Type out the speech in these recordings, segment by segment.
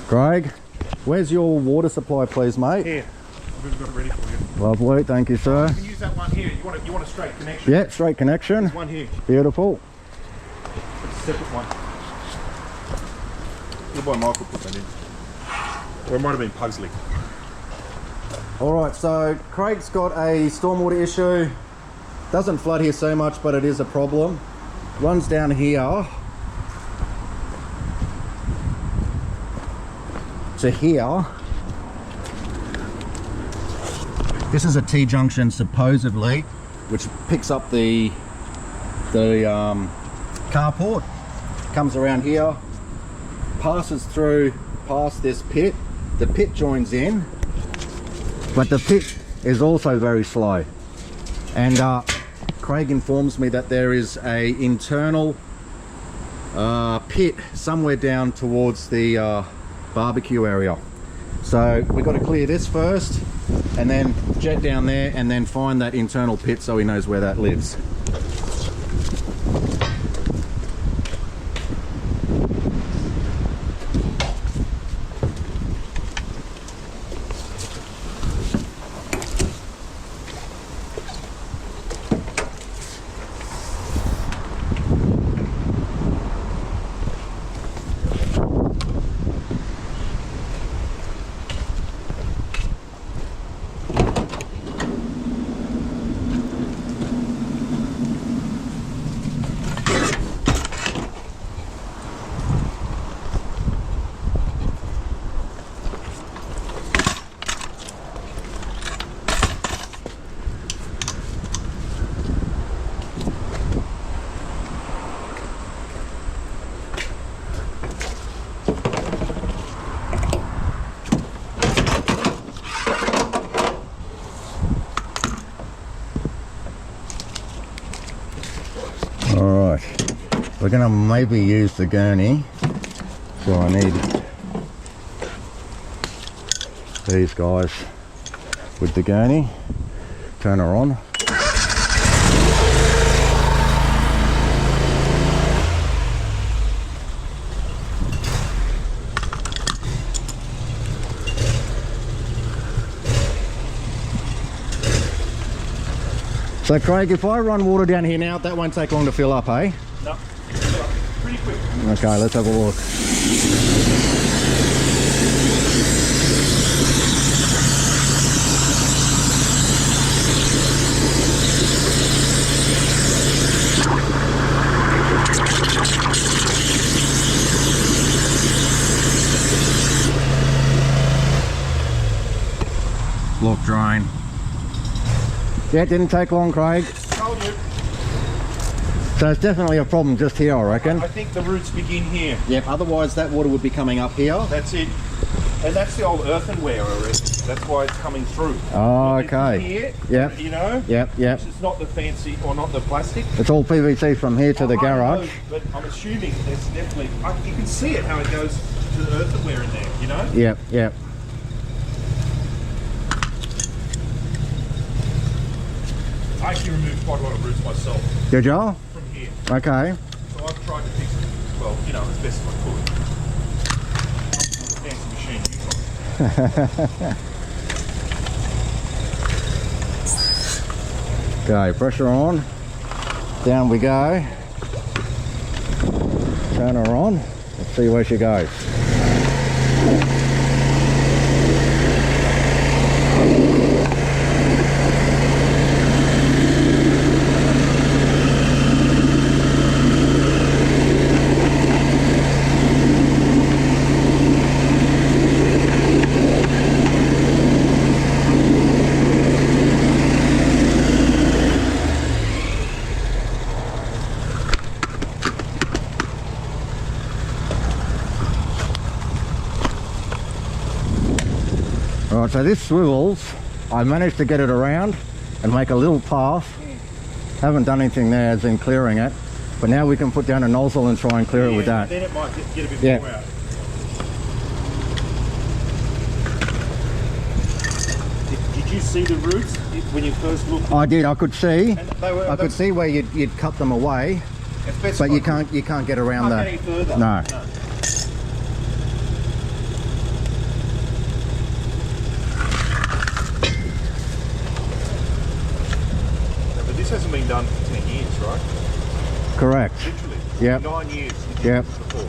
Craig, where's your water supply, please, mate? Here. We've got it ready for you. Lovely, thank you, sir. You can use that one here. You want a straight connection? Yeah, straight connection. There's one here. Beautiful. It's a separate one. Your boy Michael put that in. Or it might have been Pugsley. Alright, so Craig's got a stormwater issue. Doesn't flood here so much, but it is a problem. Runs down here to here. This is a T-junction supposedly, which picks up the carport. Comes around here, passes through past this pit. The pit joins in, but the pit is also very slow. And Craig informs me that there is a internal pit somewhere down towards the barbecue area. So we've got to clear this first and then jet down there and then find that internal pit so he knows where that lives. Alright, we're going to maybe use the gurney, so I need these guys with the gurney. Turn her on. So Craig, if I run water down here now, that won't take long to fill up, eh? No, pretty quick. Okay, let's have a look. Block drain. Yeah, it didn't take long, Craig. Told you. So it's definitely a problem just here, I reckon. I think the roots begin here. Yep, otherwise that water would be coming up here. That's it. And that's the old earthenware already. That's why it's coming through. Oh, It's okay. Here, Yep. you know? Yep, yep. It's not the fancy, or not the plastic. It's all PVC from here to the I garage. know, but I'm assuming there's definitely, you can see it how it goes to the earthenware in there, you know? Yep, yep. I actually removed quite a lot of roots myself Did you? from here. Okay. So I've tried to fix it, well, you know, as best as I could. Fancy machine you got. Okay, pressure on. Down we go. Turn her on. Let's see where she goes. Right, so this swivels, I managed to get it around and make a little path. Haven't done anything there as in clearing it, but now we can put down a nozzle and try and clear it with that. Then it might get a bit more out. Did you see the roots when you first looked? I did, I could see. And I could see where you'd cut them away, but you can't get around that. Any further. No. Yep. 9 years. Yep. Before.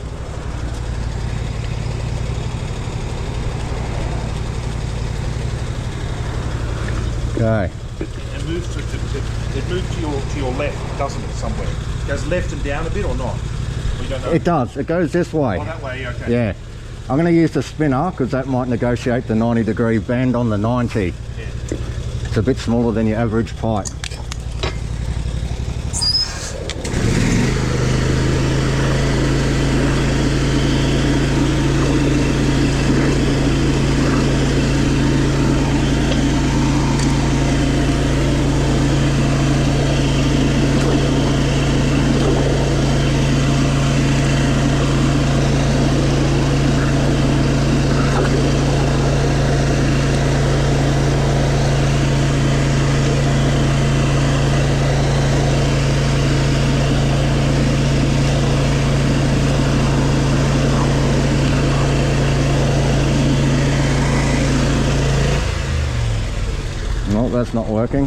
Okay. It moves to your left, doesn't it? Somewhere. It goes left and down a bit, or not? We don't know. It does. It goes this way. Oh, that way. Okay. Yeah. I'm going to use the spinner because that might negotiate the 90-degree bend on the 90. Yeah. It's a bit smaller than your average pipe. No, that's not working.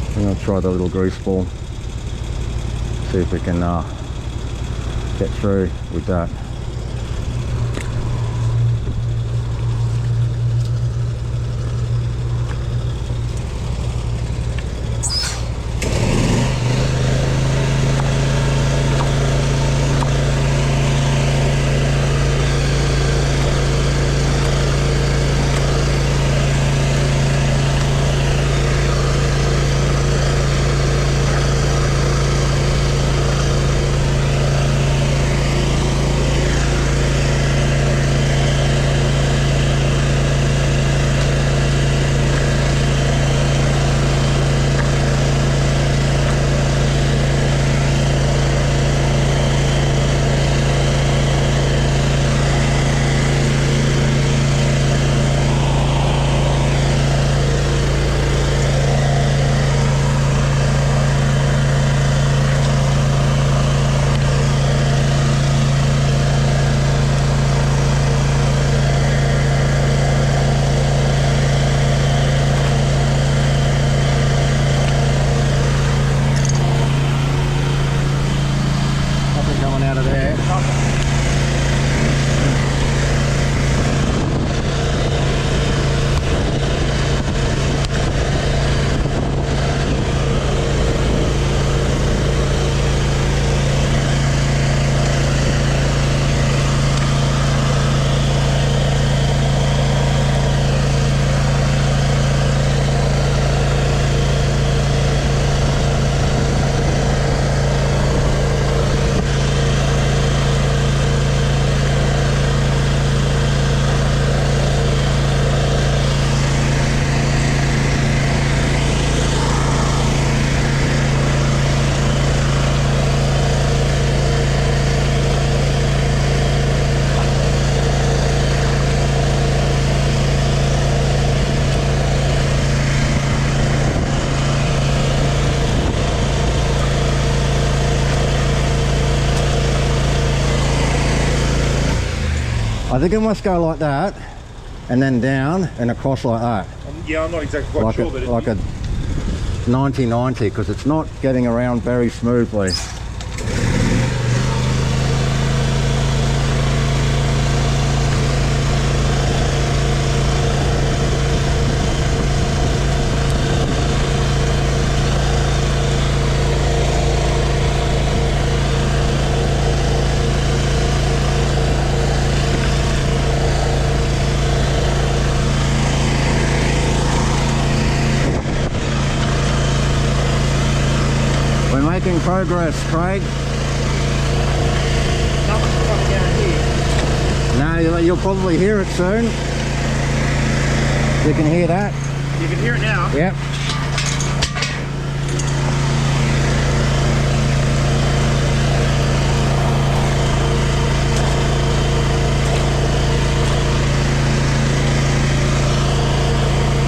I'm going to try the little grease ball. See if we can get through with that. I think it must go like that, and then down and across like that. Yeah, I'm not exactly quite Like sure, a, but like a 90-90, because it's not getting around very smoothly. Making progress, Craig. nothing's coming down here. No, you'll probably hear it soon. You can hear that? You can hear it now. Yep.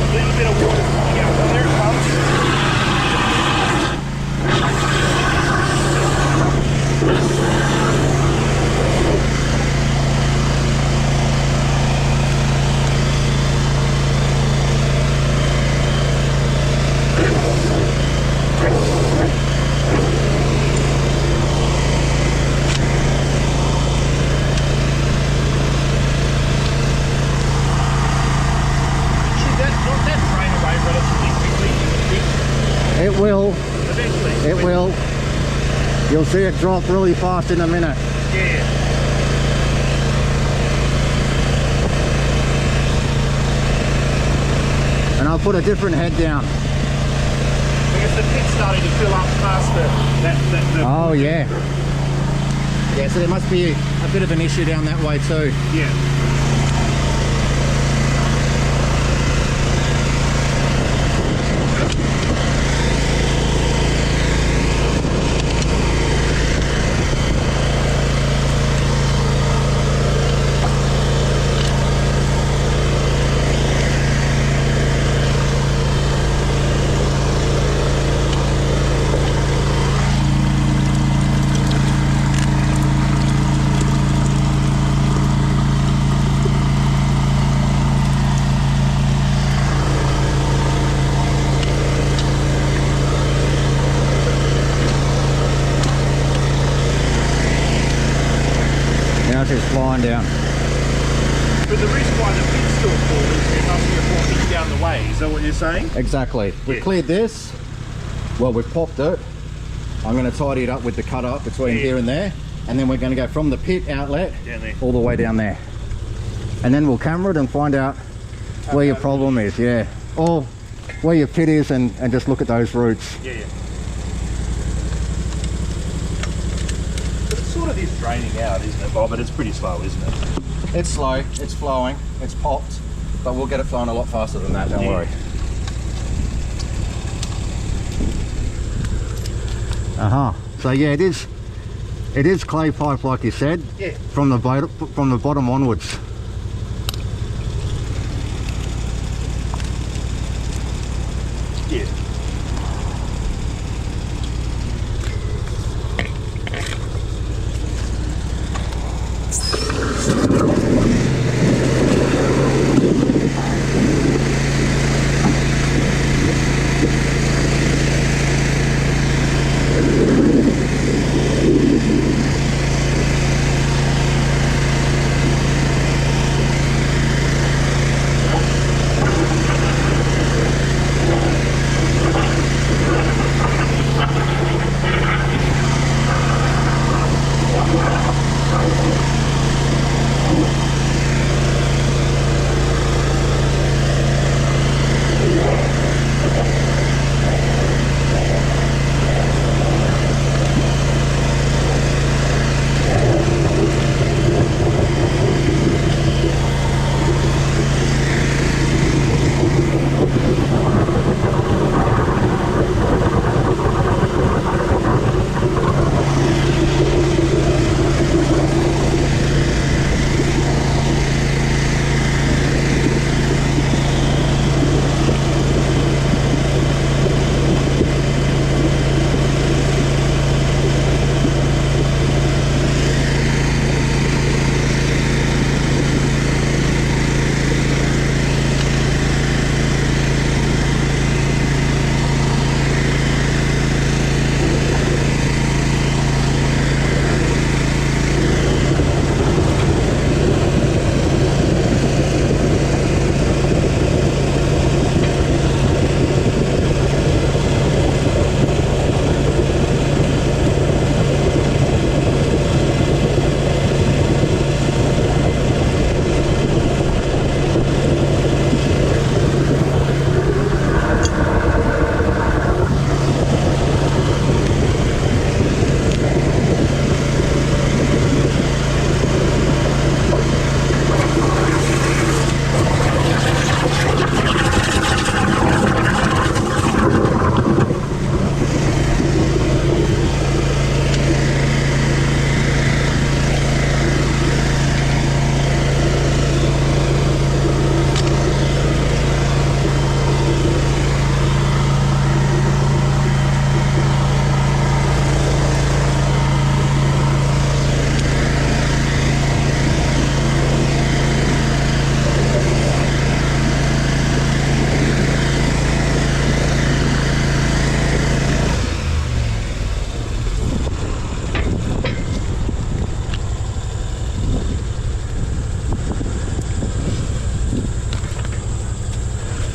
A little bit of water coming out. So there it comes. It will. Eventually. It will. You'll see it drop really fast in a minute. Yeah. And I'll put a different head down. Because the pit's starting to fill up past the Oh yeah. Yeah, so there must be a bit of an issue down that way too. yeah. Now it's just flying down. But the reason why the pit's still full is there must be a popping down the way. Is that what you're saying? Exactly. We've Yeah. cleared this. Well, we've popped it. I'm going to tidy it up with the cut up between Yeah. here and there. And then we're going to go from the pit outlet Down there. all the way down there. And then we'll camera it and find out where your problem is, yeah. Or where your pit is and just look at those roots. Yeah, yeah. But it sort of is draining out, isn't it, Bob? But it's pretty slow, isn't it? It's slow, it's flowing, it's popped, but we'll get it flowing a lot faster than that, don't Yeah. worry. So yeah, it is clay pipe like you said, Yeah. from the bottom onwards. Yeah.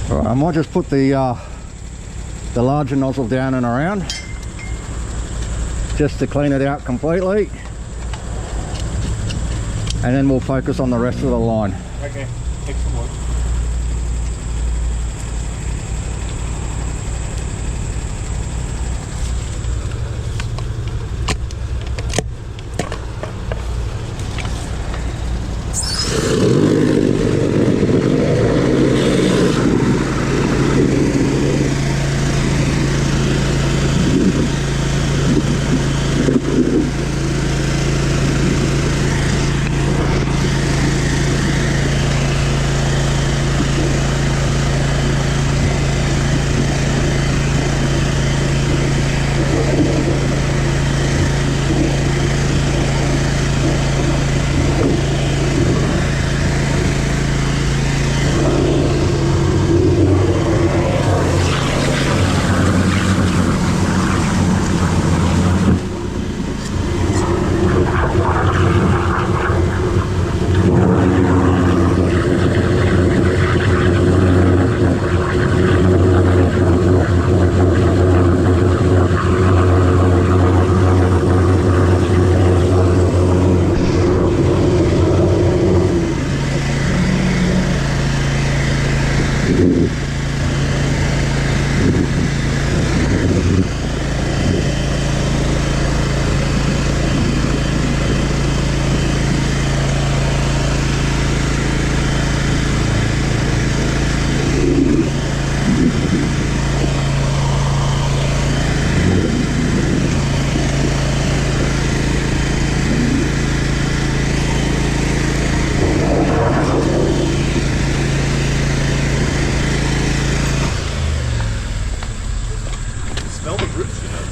I might just put the the larger nozzle down and around, just to clean it out completely, and then we'll focus on the rest of the line. Okay, excellent.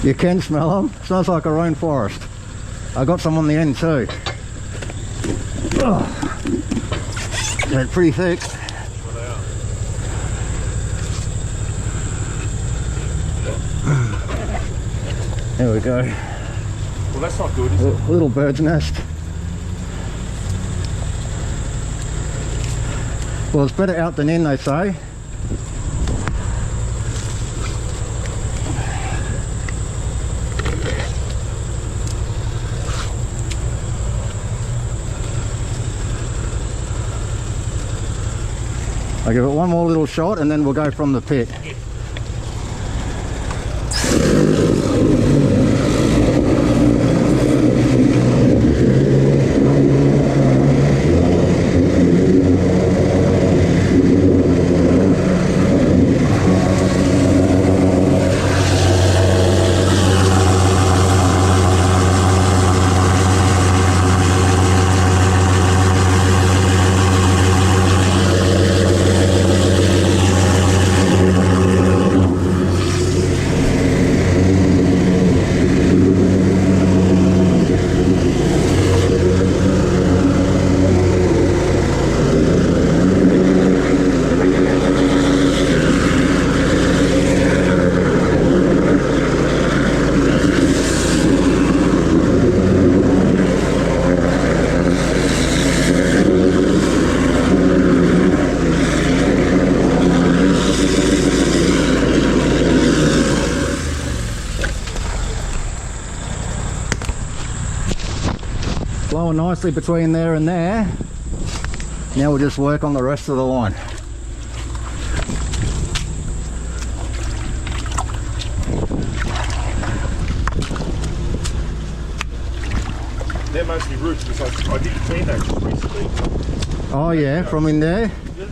You can smell them. Smells like a rainforest. I got some on the end too. Oh, they're pretty thick. There we go. Well, that's not good, is it? Little bird's nest. Well, it's better out than in, they say. I'll give it one more little shot and then we'll go from the pit. Flowing nicely between there and there. Now we'll just work on the rest of the line. They're mostly roots because I did clean that just recently. Oh yeah, from in there?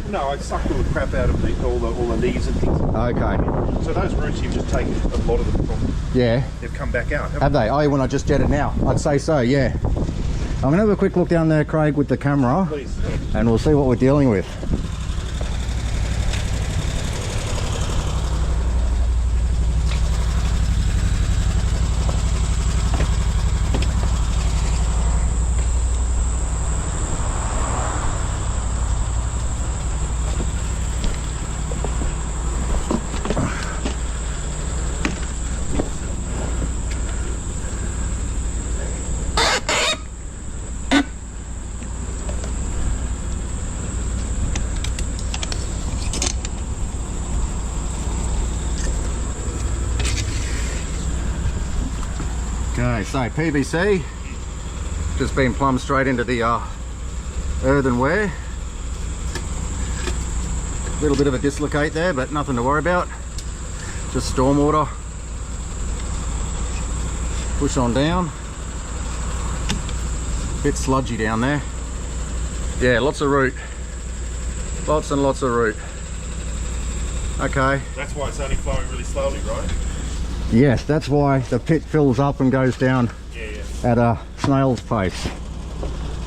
No, I sucked all the crap out of all the leaves and things. Okay. So those roots you've just taken a lot of them from. Yeah. They've come back out. Have they? Oh, when I just jetted now. I'd say so, yeah. I'm going to have a quick look down there, Craig, with the camera. Please. And we'll see what we're dealing with. Okay, so PVC just been plumbed straight into the earthenware. A little bit of a dislocate there, but nothing to worry about. Just stormwater. Push on down. Bit sludgy down there. Yeah, lots of root. Lots and lots of root. Okay. That's why it's only flowing really slowly, right? Yes, that's why the pit fills up and goes down at a snail's pace.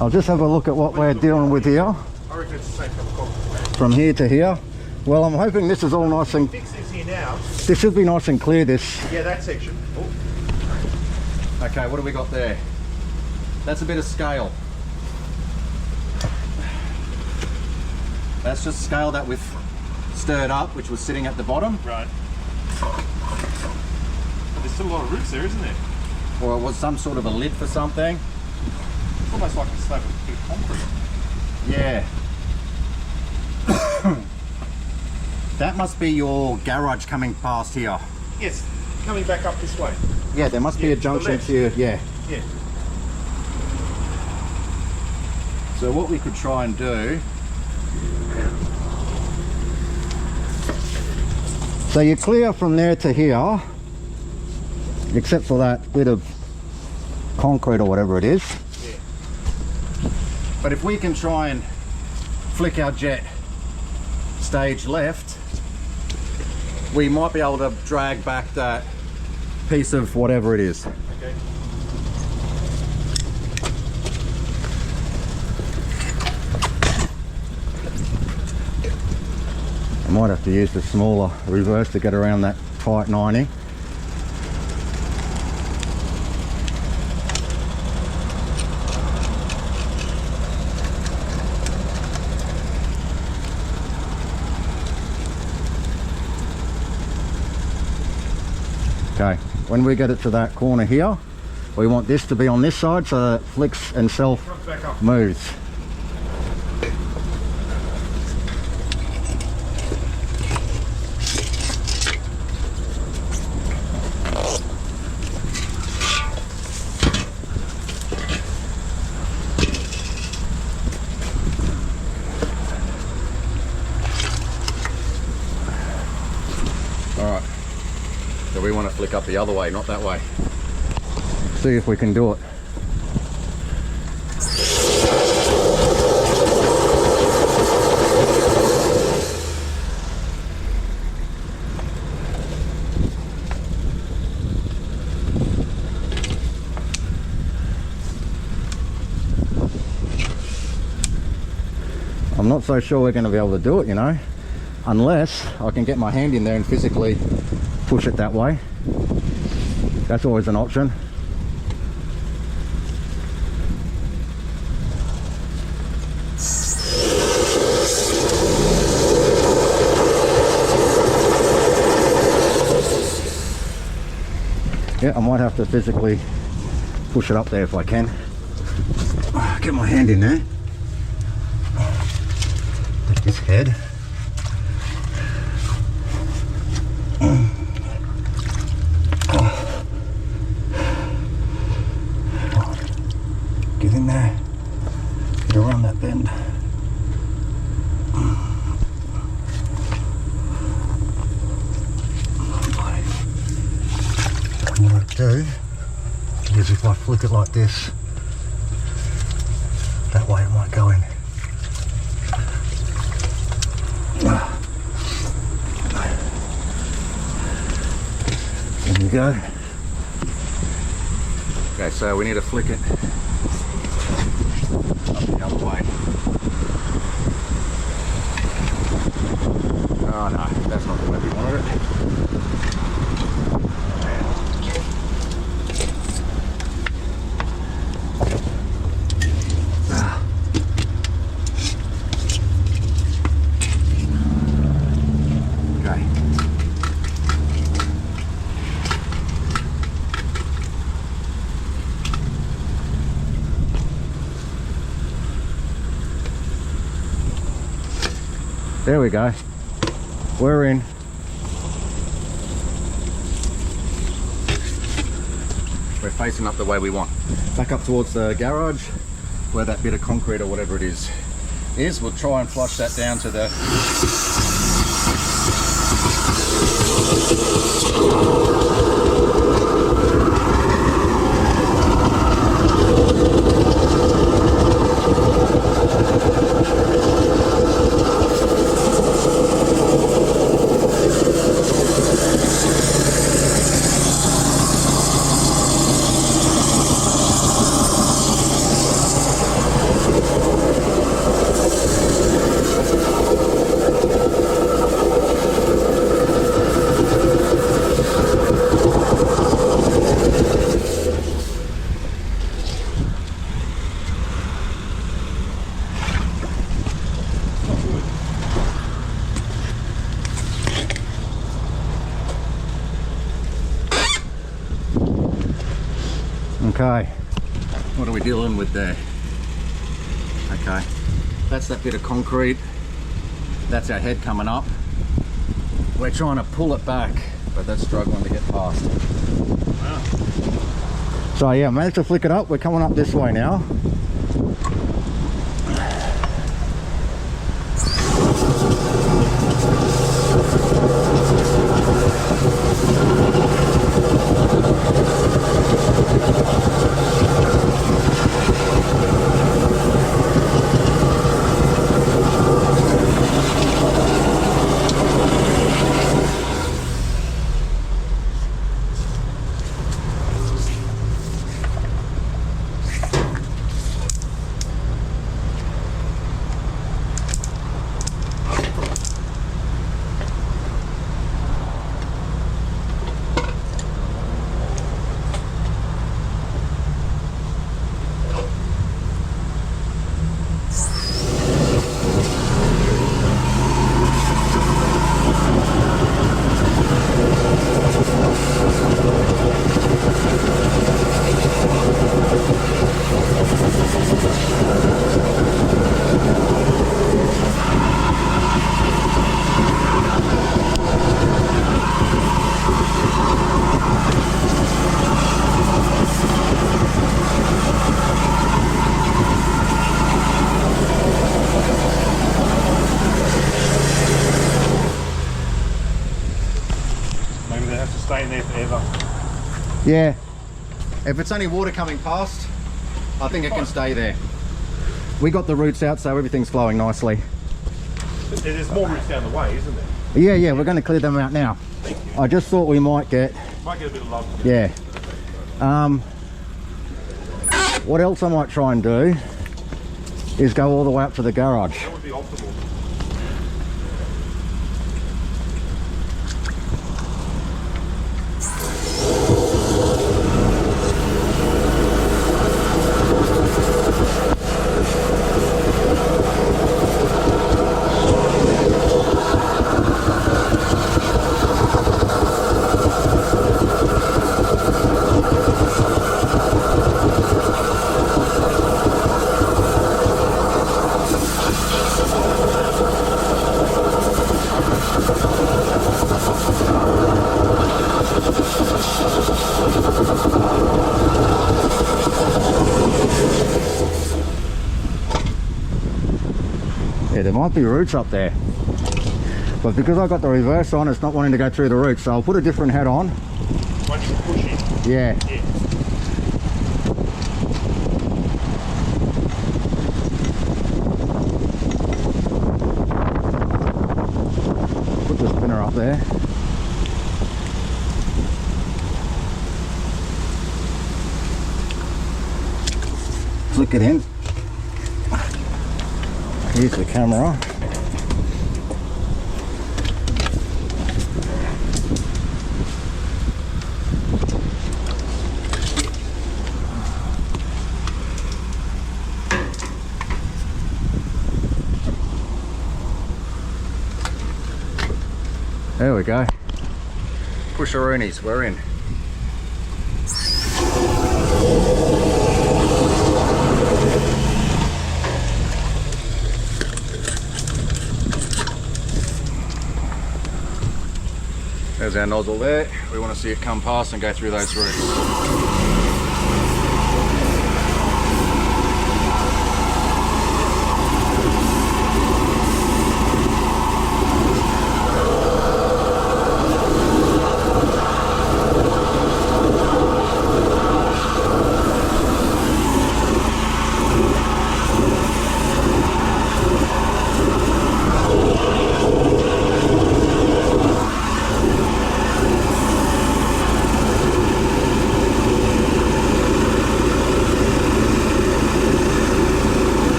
I'll just have a look at what we're dealing with here. I reckon it's the same cup of coffee. From here to here. Well, I'm hoping this is all nice and... Fix this here now. This should be nice and clear, this. Yeah, that section. Oh. Okay, what do we got there? That's a bit of scale. That's just scale that we've stirred up, which was sitting at the bottom. Right. But there's still a lot of roots there, isn't there? Or it was some sort of a lid for something. It's almost like a slab of bit of concrete. Yeah. That must be your garage coming past here. Yes, coming back up this way. Yeah, there must be a junction to, yeah. Yeah. So what we could try and do... So you're clear from there to here, except for that bit of concrete or whatever it is. Yeah. But if we can try and flick our jet stage left, we might be able to drag back that piece of whatever it is. Okay. I might have to use the smaller reverse to get around that tight 90. Okay, when we get it to that corner here, we want this to be on this side so that it flicks and self moves. Alright, so we want to flick up the other way, not that way. See if we can do it. I'm not so sure we're going to be able to do it, you know, unless I can get my hand in there and physically push it that way. That's always an option. Yeah, I might have to physically push it up there if I can. Get my hand in there. Take this head. Get in there. Get around that bend. What I do is if I flick it like this, that way it might go in. There you go. Okay, so we need to flick it up the other way. Oh no, that's not the way we wanted it. There we go. We're in. we're facing up the way we want. Back up towards the garage, where that bit of concrete or whatever it is. We'll try and flush that down to the Okay, what are we dealing with there? Okay, that's that bit of concrete. That's our head coming up. We're trying to pull it back, but that's struggling to get past. Wow. So yeah, managed to flick it up. We're coming up this way now. Staying there forever. Yeah, if it's only water coming past, I think it can stay there. We got the roots out, so everything's flowing nicely. There's more roots down the way, isn't there? Yeah, we're going to clear them out now. I just thought we might get a bit of love. Yeah. What else I might try and do is go all the way up to the garage. That would be optimal. Yeah, there might be roots up there, but because I got the reverse on, it's not wanting to go through the roots, so I'll put a different hat on. Why don't you push it? Yeah. Put the spinner up there. Flick it in. Here's the camera. There we go. Pusheroonies, we're in. There's our nozzle there. We want to see it come past and go through those roots.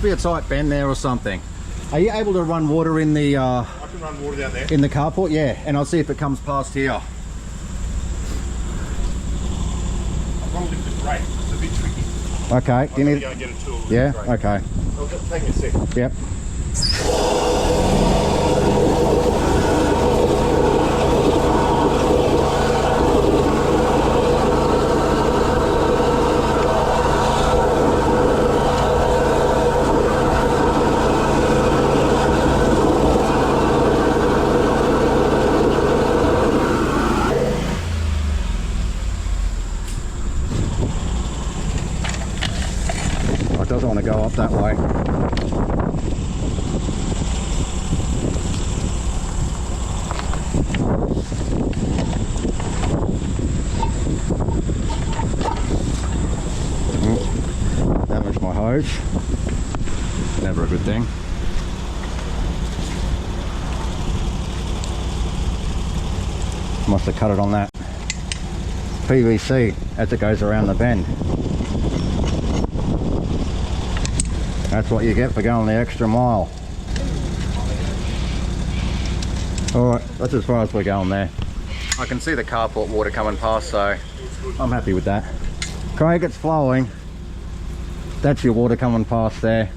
be a tight bend there or something. Are you able to run water in the I can run water down there. in the carport? Yeah, and I'll see if it comes past here. I've got to lift the brake. It's a bit tricky. Okay, do you need go and get a tool. Yeah, okay. It'll just take me a sec. Yep. It doesn't want to go up that way. Damaged my hose. Never a good thing. Must have cut it on that PVC as it goes around the bend. That's what you get for going the extra mile. Alright, that's as far as we're going there. I can see the carport water coming past, so I'm happy with that. Craig, it's flowing. That's your water coming past there.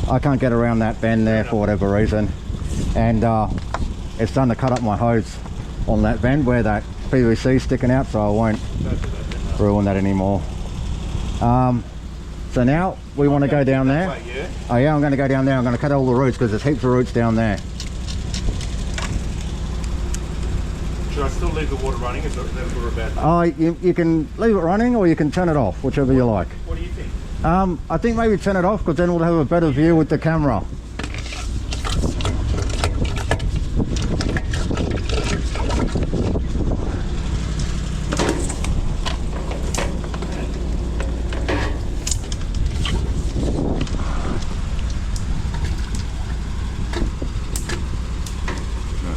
I can't get around that bend there for whatever reason. And it's starting to cut up my hose on that bend where that PVC's sticking out, so I won't ruin that anymore. So now we want to go down there. Oh yeah, I'm going to go down there. I'm going to cut all the roots because there's heaps of roots down there. Should I still leave the water running? Is that a good or a bad thing? Oh, you can leave it running or you can turn it off, whichever you like. What do you think? I think maybe turn it off because then we'll have a better view with the camera.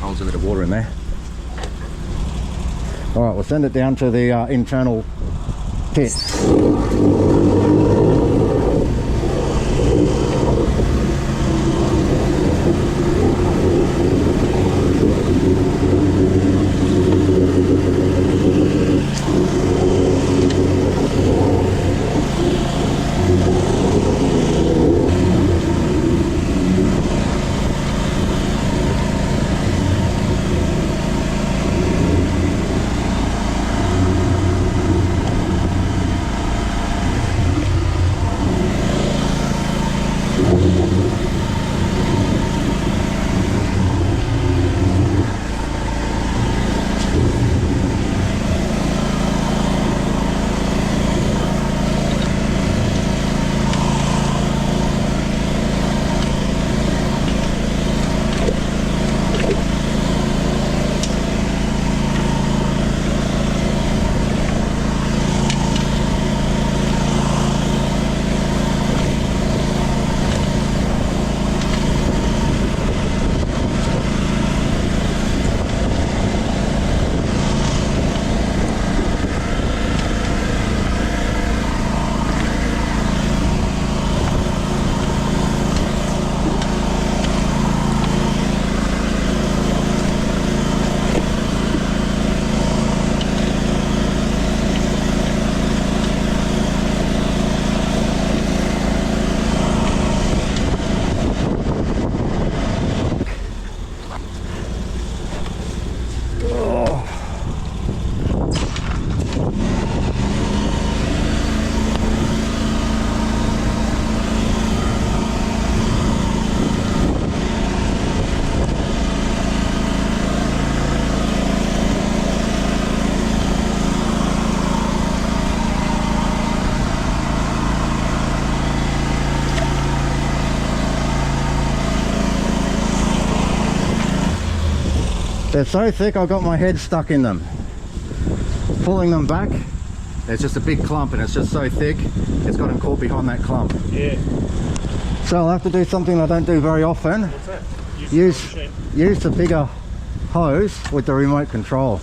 Holds a bit of water in there. All right, we'll send it down to the internal pit. They're so thick I got my head stuck in them. Pulling them back, there's just a big clump and it's just so thick it's got them caught behind that clump. Yeah. So I'll have to do something I don't do very often. What's that? Use the bigger hose with the remote control.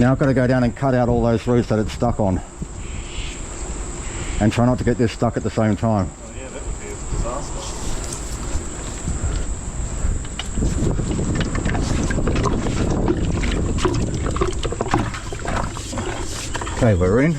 Now I've got to go down and cut out all those roots that it's stuck on. And try not to get this stuck at the same time. Oh yeah, that would be a disaster. Okay, we're in.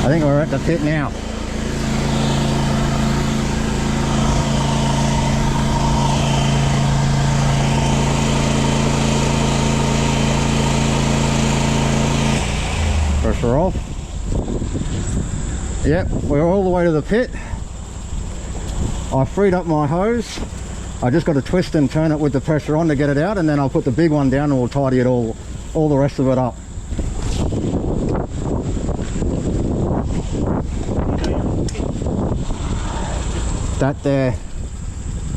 I think we're at the pit now. Pressure off. Yep, we're all the way to the pit. I freed up my hose. I just got to twist and turn it with the pressure on to get it out, and then I'll put the big one down and we'll tidy it all the rest of it up. That there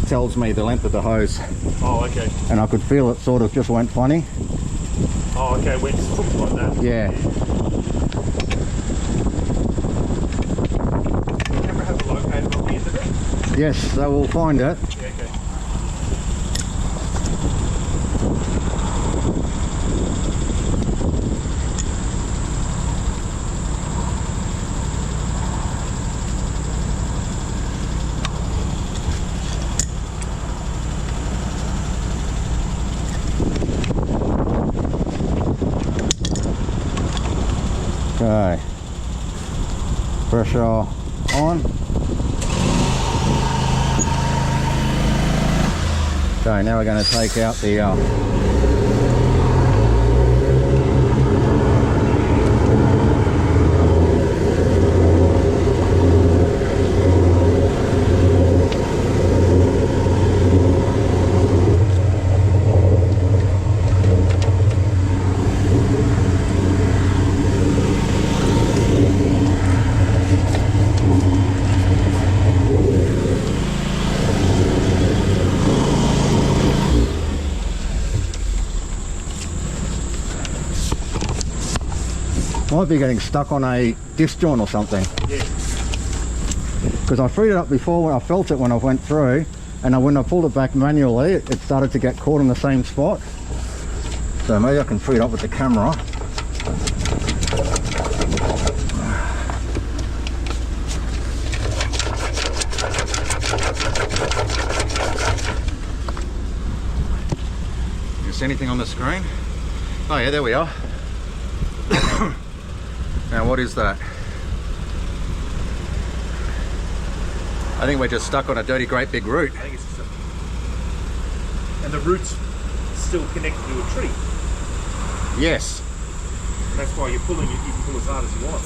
tells me the length of the hose. Oh, okay. And I could feel it sort of just went funny. Oh, okay, went crooked like that. Yeah. Does the camera have a locator on the end of it? Yes, so we'll find it. Yeah, okay. Okay. Pressure on. Okay, now we're going to take out the might be getting stuck on a disc joint or something. Yeah. Because I freed it up before when I felt it when I went through, and when I pulled it back manually, it started to get caught in the same spot. So maybe I can free it up with the camera. You see anything on the screen? Oh yeah, there we are. Now what is that? I think we're just stuck on a dirty great big root. I think it's just and the root's still connected to a tree. Yes. And that's why you're pulling it, you can pull as hard as you want.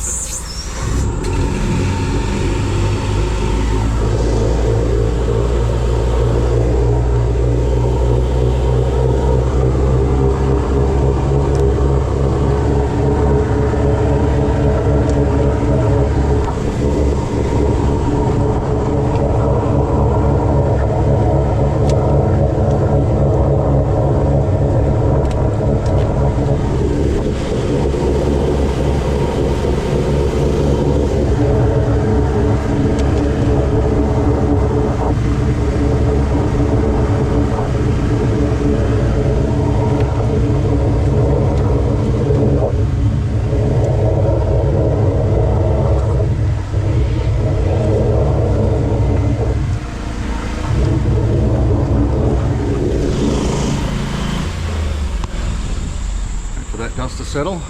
settle.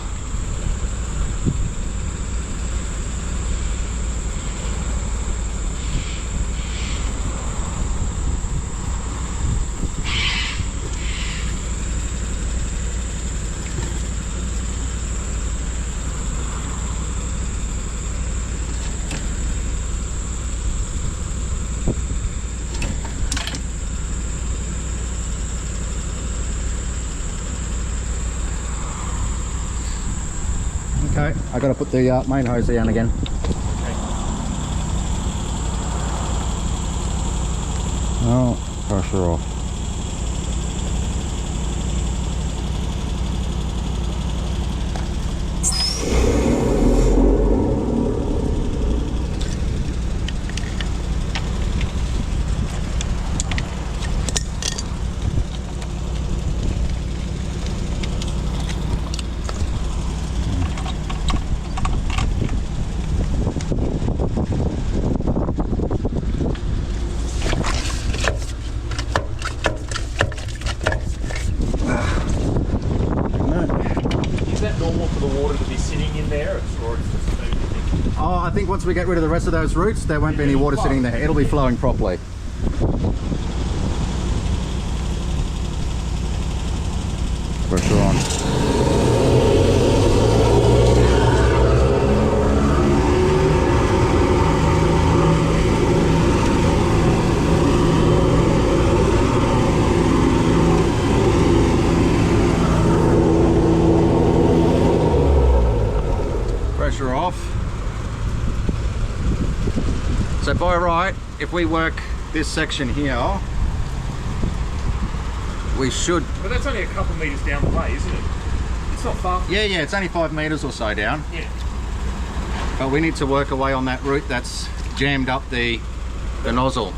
Okay, I got to put the main hose down again. Oh, pressure off. Oh, I think once we get rid of the rest of those roots, there won't be any water sitting there. It'll be flowing properly. Pressure on. Pressure off. So by right, if we work this section here, we should... But that's only a couple metres down the way, isn't it? It's not far. Yeah, it's only 5 metres or so down. Yeah. But we need to work away on that root that's jammed up the nozzle.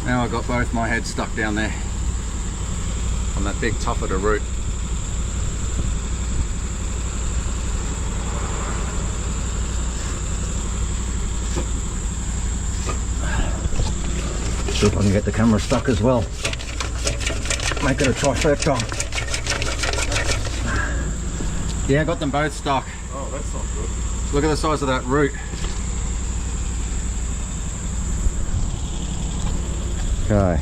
Now I've got both my heads stuck down there on that big top of the root. See if I can get the camera stuck as well. Make it a trifecta. Yeah, I got them both stuck. Oh, that's not good. Look at the size of that root. Okay.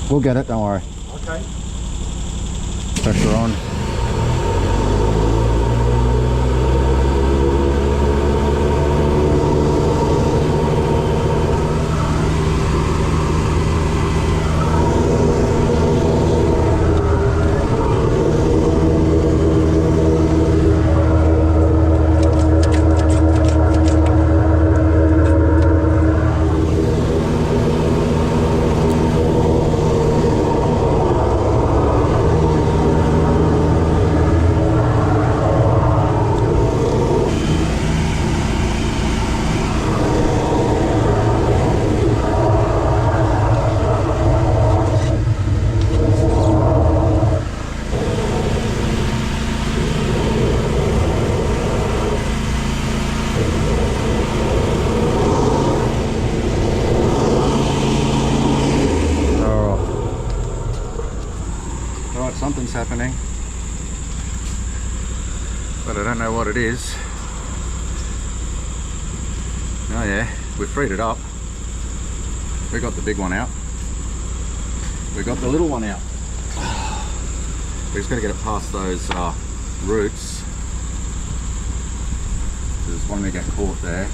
We'll get it, don't worry. Okay. Pressure on. Something's happening, but I don't know what it is. Oh yeah, we freed it up. We got the big one out. We got the little one out. We just got to get it past those roots. There's one to get caught there.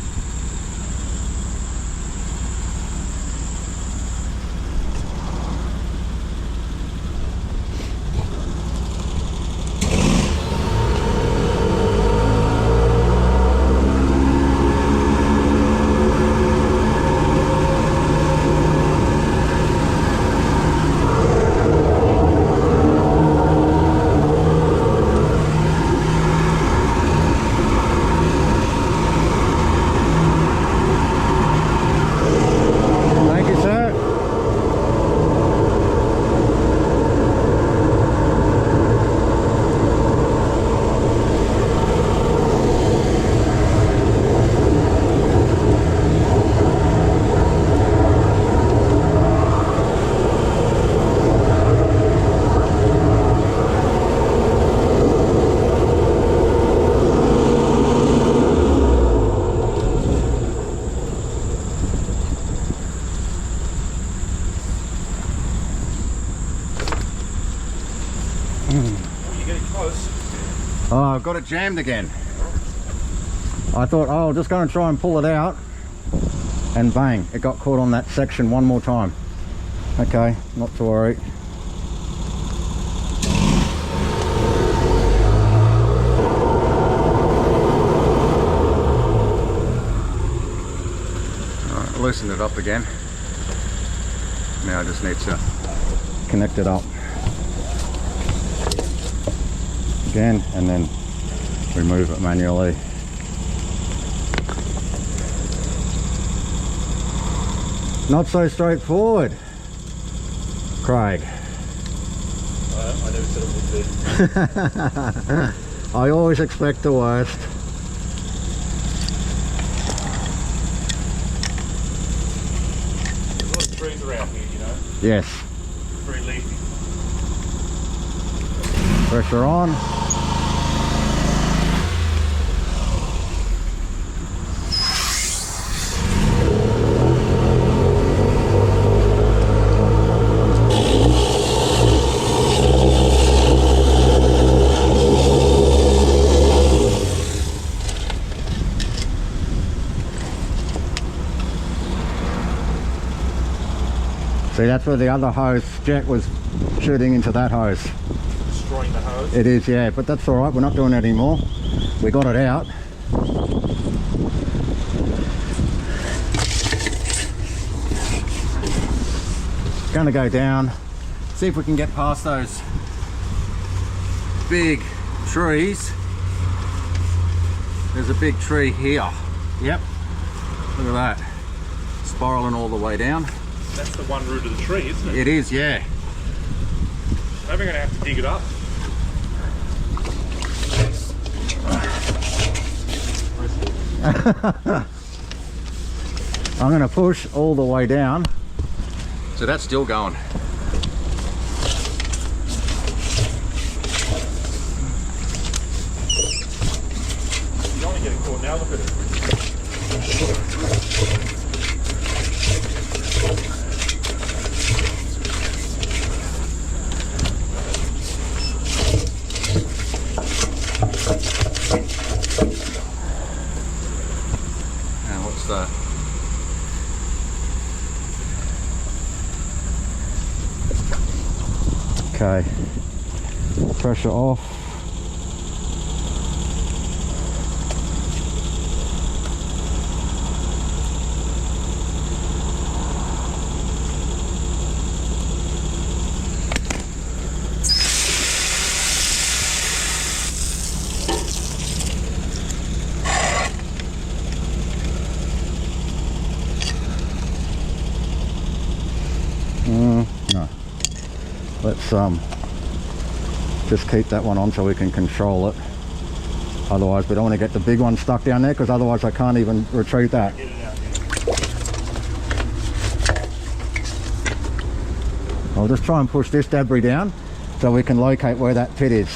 Oh, I've got it jammed again. I thought, oh, I'll just go and try and pull it out. And bang, it got caught on that section one more time. Okay, not to worry. Alright, loosen it up again. Now I just need to connect it up again and then remove it manually. Not so straightforward, Craig. I never said it would be. I always expect the worst. There's a lot of trees around here, you know. Yes. Very leafy. Pressure on. See, that's where the other hose jet was shooting into that hose. Destroying the hose. It is, yeah, but that's all right. We're not doing it anymore. We got it out. Gonna go down, see if we can get past those big trees. There's a big tree here. Yep. Look at that. Spiraling all the way down. That's the one root of the tree, isn't it? It is, yeah. Maybe we're going to have to dig it up. I'm going to push all the way down. So that's still going. You don't want to get it caught now, look at it. Now what's that? Okay, pressure off. No. Let's just keep that one on so we can control it. Otherwise we don't want to get the big one stuck down there, because otherwise I can't even retrieve that. Get it out, yeah. I'll just try and push this debris down so we can locate where that pit is.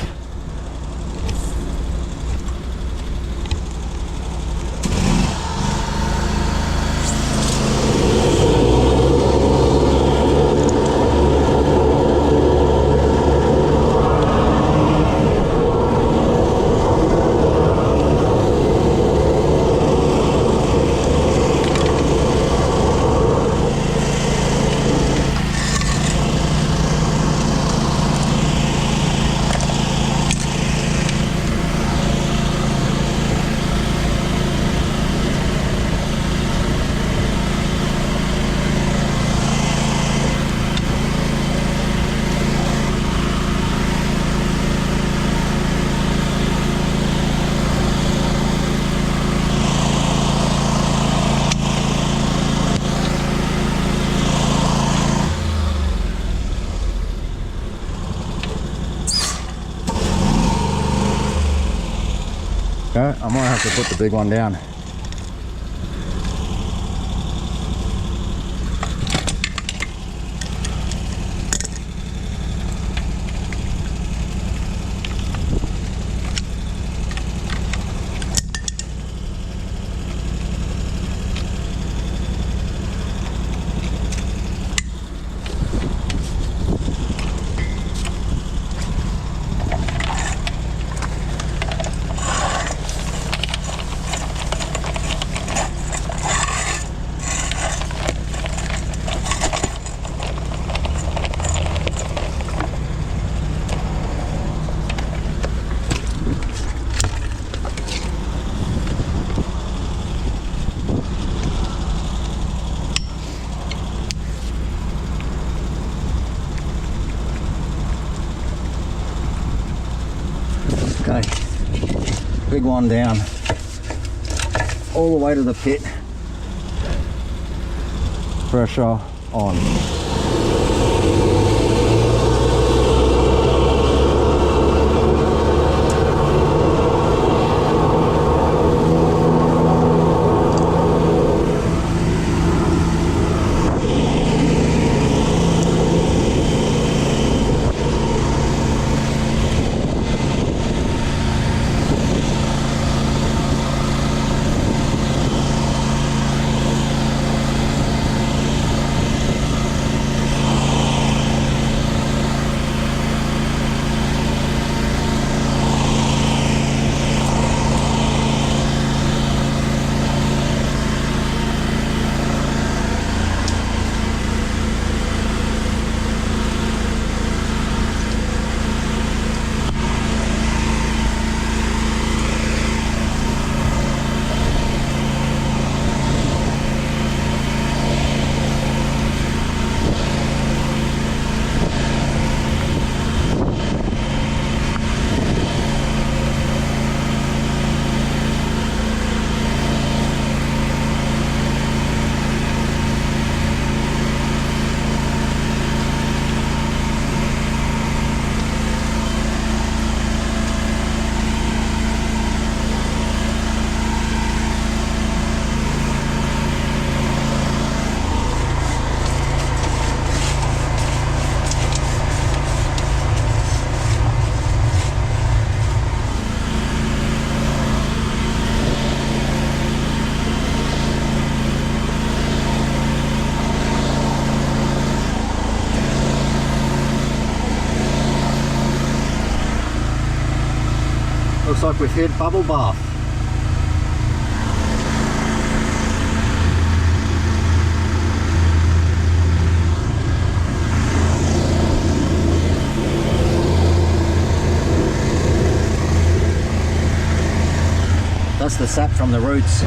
Okay, I might have to put the big one down. big one down all the way to the pit. Pressure on. Looks like we've hit bubble bath. That's the sap from the roots.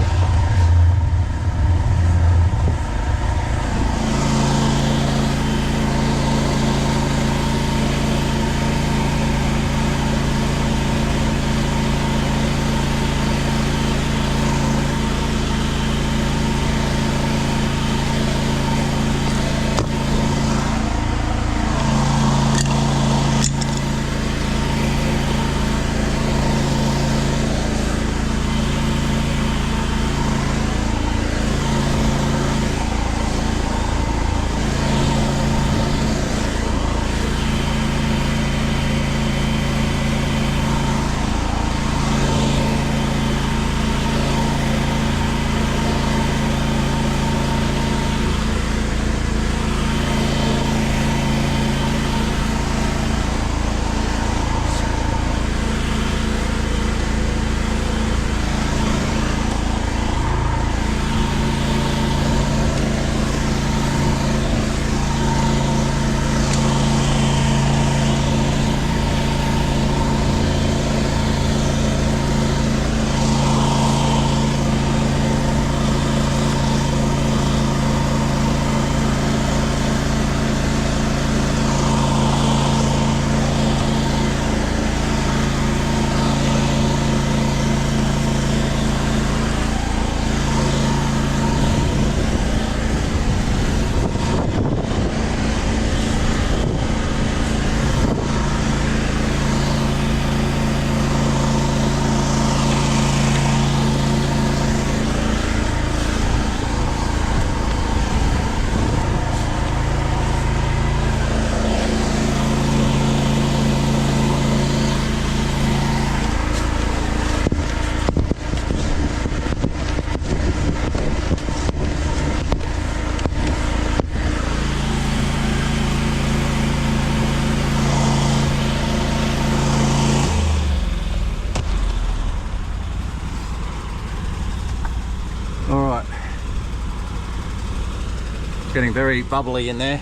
Getting very bubbly in there.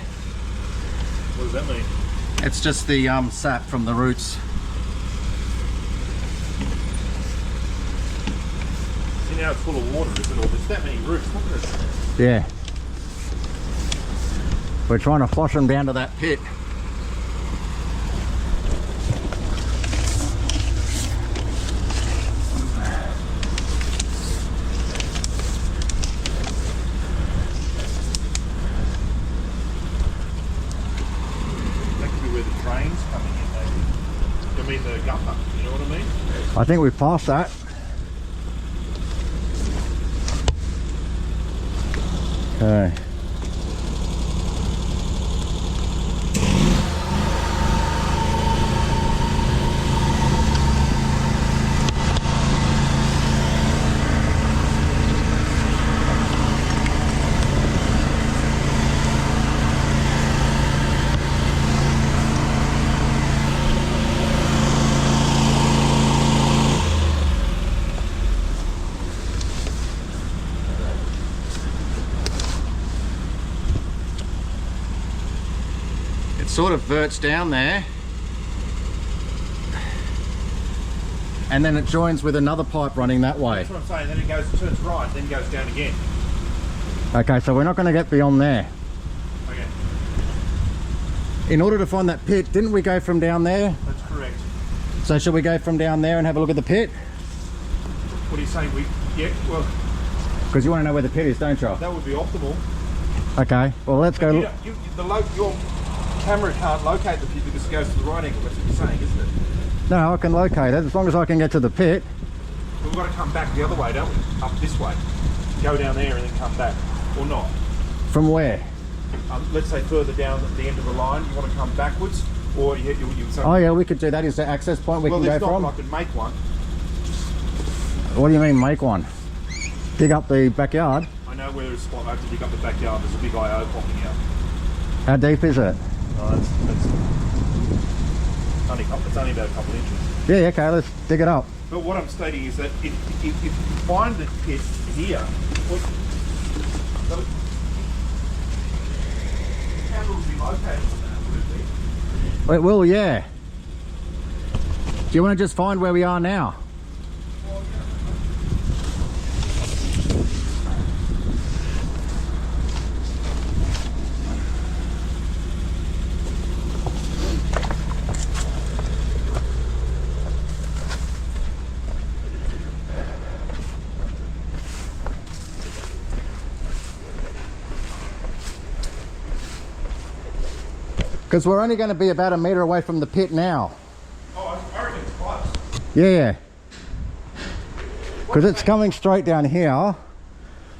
What does that mean? It's just the sap from the roots. See, now it's full of water, isn't it? There's that many roots, look at this. Yeah. We're trying to flush them down to that pit. I think we've passed that. Okay. Sort of verts down there, and then it joins with another pipe running that way. That's what I'm saying. Then it goes, turns right, then goes down again. Okay, so we're not going to get beyond there. Okay. In order to find that pit, didn't we go from down there? That's correct. So should we go from down there and have a look at the pit? What are you saying? Yeah, well, Because you want to know where the pit is, don't you? that would be optimal. Okay, well let's go look. Your camera can't locate the pit because it goes to the right angle. That's what you're saying, isn't it? No, I can locate it as long as I can get to the pit. We've got to come back the other way, don't we? Up this way. Go down there and then come back. Or not. From where? Let's say further down at the end of the line, you want to come backwards? Or you Oh yeah, we could do that. Is the access point we can go from? I could make one. What do you mean make one? Dig up the backyard? I know where there's a spot. I have to dig up the backyard. There's a big IO popping out. How deep is it? Oh, it's only about a couple inches. Yeah, okay, let's dig it up. But what I'm stating is that if you find the pit here, the camera will be located on that, would it be? It will, yeah. Do you want to just find where we are now? Because we're only going to be about a metre away from the pit now. Oh, I reckon it's close. Yeah. Because it's coming straight down here.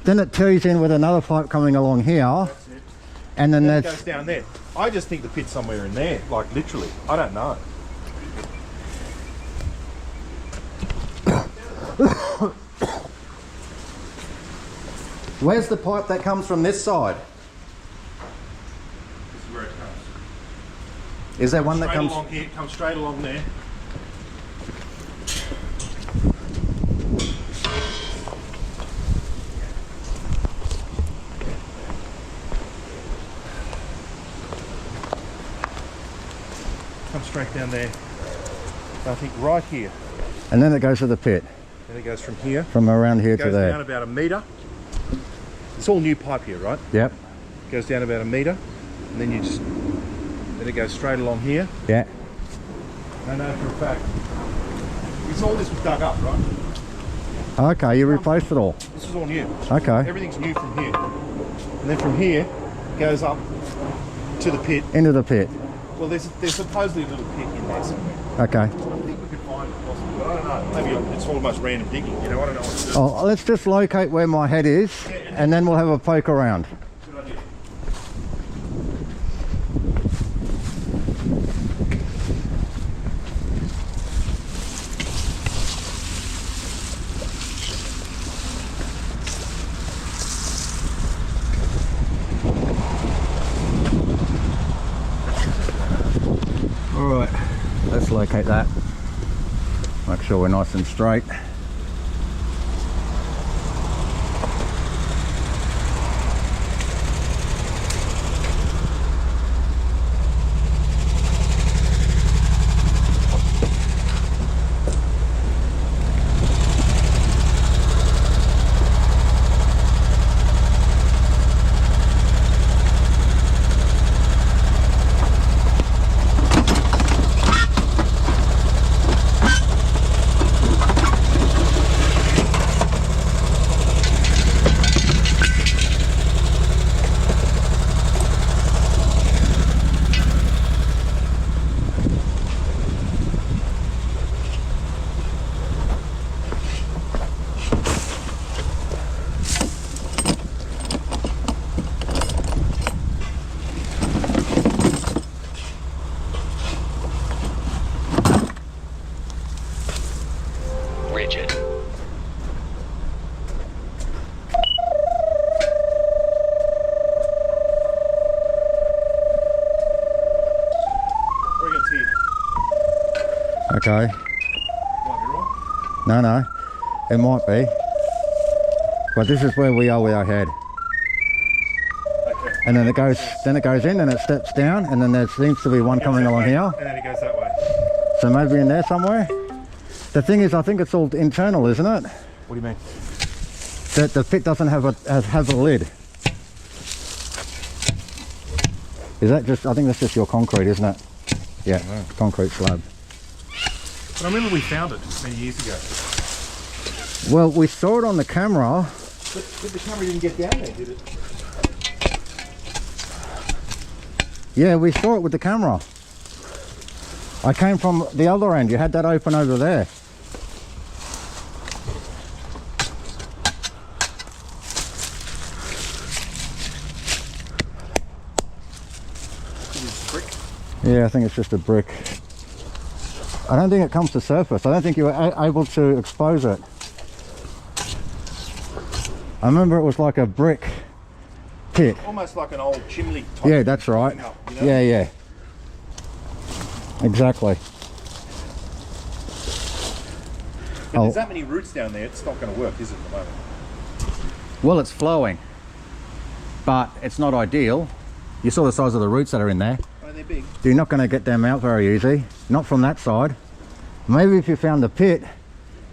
Then it tees in with another pipe coming along here. That's it. And then It that's... goes down there. I just think the pit's somewhere in there, like literally. I don't know. Where's the pipe that comes from this side? This is where it comes. Is there one that Straight comes... along here, comes straight along there. Comes straight down there. I think right here. And then it goes to the pit. And it goes from here. From around here to Goes there. down about a metre. It's all new pipe here, right? Yep. Goes down about a metre. And then then it goes straight along here. Yeah. I know for a fact. It's all this was dug up, right? Okay, you replaced it all. This is all new. Okay. Everything's new from here. And then from here, goes up to the pit. Into the pit. Well, there's supposedly a little pit in there somewhere. Okay. I think we could find it possibly, but I don't know. Maybe it's almost random digging, you know, I don't know what to do. Oh, let's just locate where my head is, and then we'll have a poke around. Good idea. Alright, let's locate that. Make sure we're nice and straight. Okay. Might be wrong. No, it might be. But this is where we are with our head. Okay. And then it goes in and it steps down, and then there seems to be one coming along here. And then it goes that way. So maybe in there somewhere. The thing is, I think it's all internal, isn't it? What do you mean? That the pit doesn't have a lid. Is that just? I think that's just your concrete, isn't it? Yeah, concrete slab. But I remember we found it many years ago. Well, we saw it on the camera. But the camera didn't get down there, did it? Yeah, we saw it with the camera. I came from the other end. You had that open over there. Yeah, I think it's just a brick. I don't think it comes to surface. I don't think you were able to expose it. I remember it was like a brick pit. Almost like an old chimney type. Yeah, that's right. Up, you know? Yeah. Exactly. But there's that many roots down there, it's not going to work, is it, at the moment? Well, it's flowing, but it's not ideal. You saw the size of the roots that are in there. Oh, they're big. You're not going to get them out very easy. Not from that side. Maybe if you found the pit,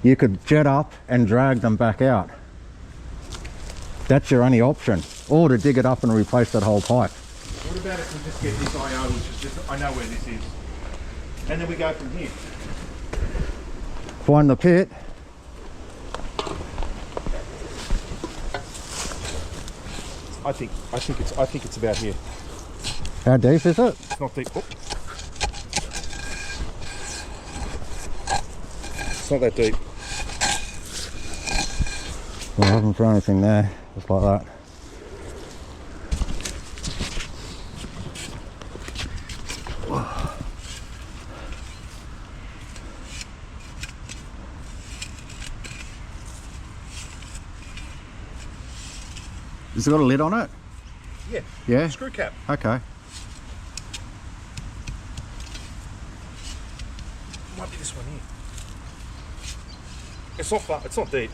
you could jet up and drag them back out. That's your only option. Or to dig it up and replace that whole pipe. What about if we just get this IO, which is just, I know where this is. And then we go from here. Find the pit. I think it's about here. How deep is it? It's not deep. Oh. It's not that deep. Well, I haven't found anything there. Just like that. Has it got a lid on it? Yeah. Yeah? Screw cap. Okay. Might be this one here. It's not far. It's not deep.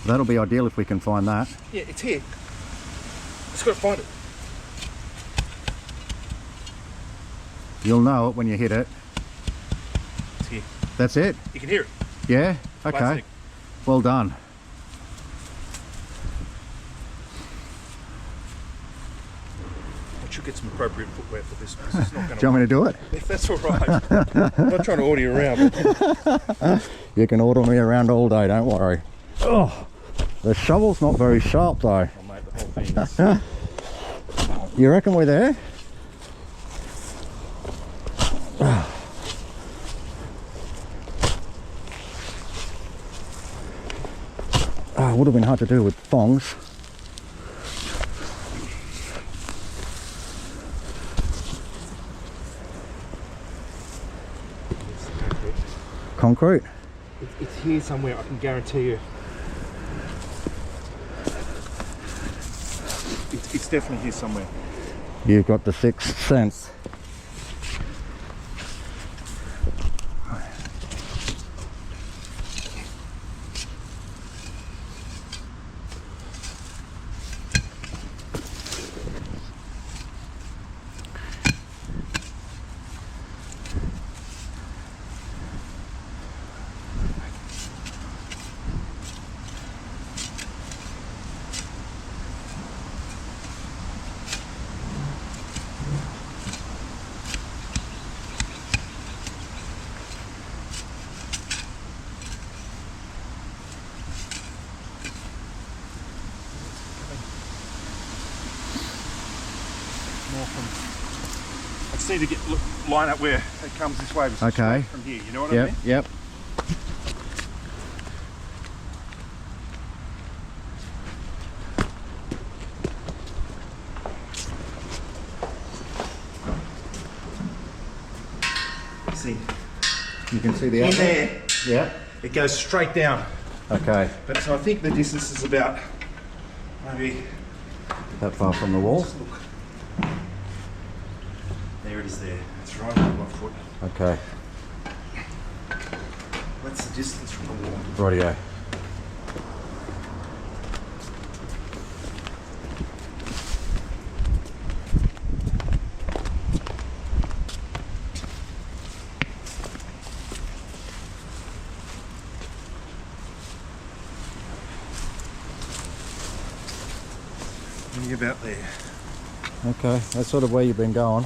That'll be ideal if we can find that. Yeah, it's here. Just got to find it. You'll know it when you hit it. It's here. That's it? You can hear it. Yeah? Okay. Plastic. Well done. I should get some appropriate footwear for this. This is not going Do you want me to do it? If that's all right. I'm not trying to order you around. But You can order me around all day, don't worry. Oh, the shovel's not very sharp though. oh, mate, the whole thing is... You reckon we're there? It would have been hard to do with thongs. Concrete? It's here somewhere, I can guarantee you. It's definitely here somewhere. You've got the sixth sense. I just need to line up where it comes this way. Okay. From here, you know what I mean? Yep. See, You can see the in outlet? there, Yeah. it goes straight down. Okay. But so I think the distance is about maybe... That far from the wall? There There it is there. It's right on my foot. Okay. That's the distance from the wall. Rightio. Only about there. Okay, that's sort of where you've been going.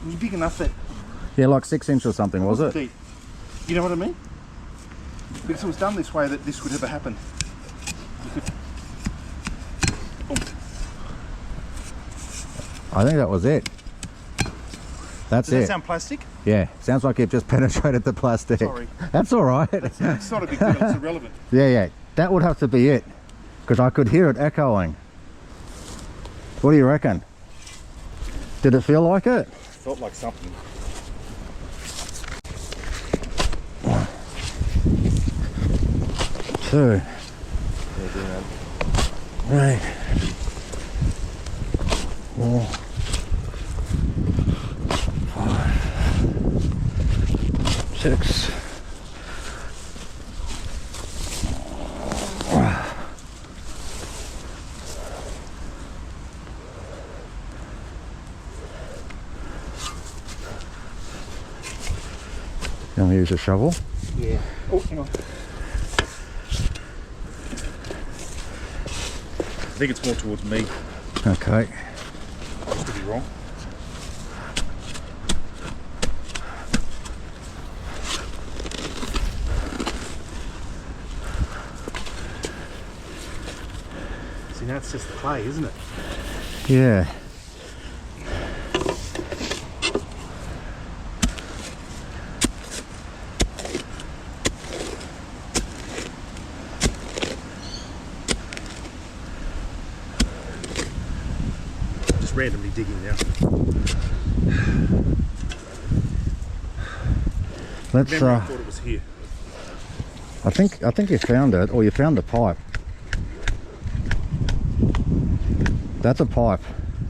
You're big enough that Yeah, like 6 inch or something, was it? deep. You know what I mean? Because it was done this way that this would ever happen. You could... I think that was it. That's Does that it. sound plastic? Yeah, sounds like you've just penetrated the plastic. Sorry. That's all right. It's not a big deal, it's irrelevant. Yeah, that would have to be it, because I could hear it echoing. What do you reckon? Did it feel like it? Felt like something. Two. Right. 4, 5, 6. You want to use a shovel? Yeah. Oh, hang on. I think it's more towards me. Okay. Just to be wrong. See, now it's just the clay, isn't it? Yeah. Randomly digging now. Let's I thought it was here. I think you found it, or you found the pipe. That's a pipe.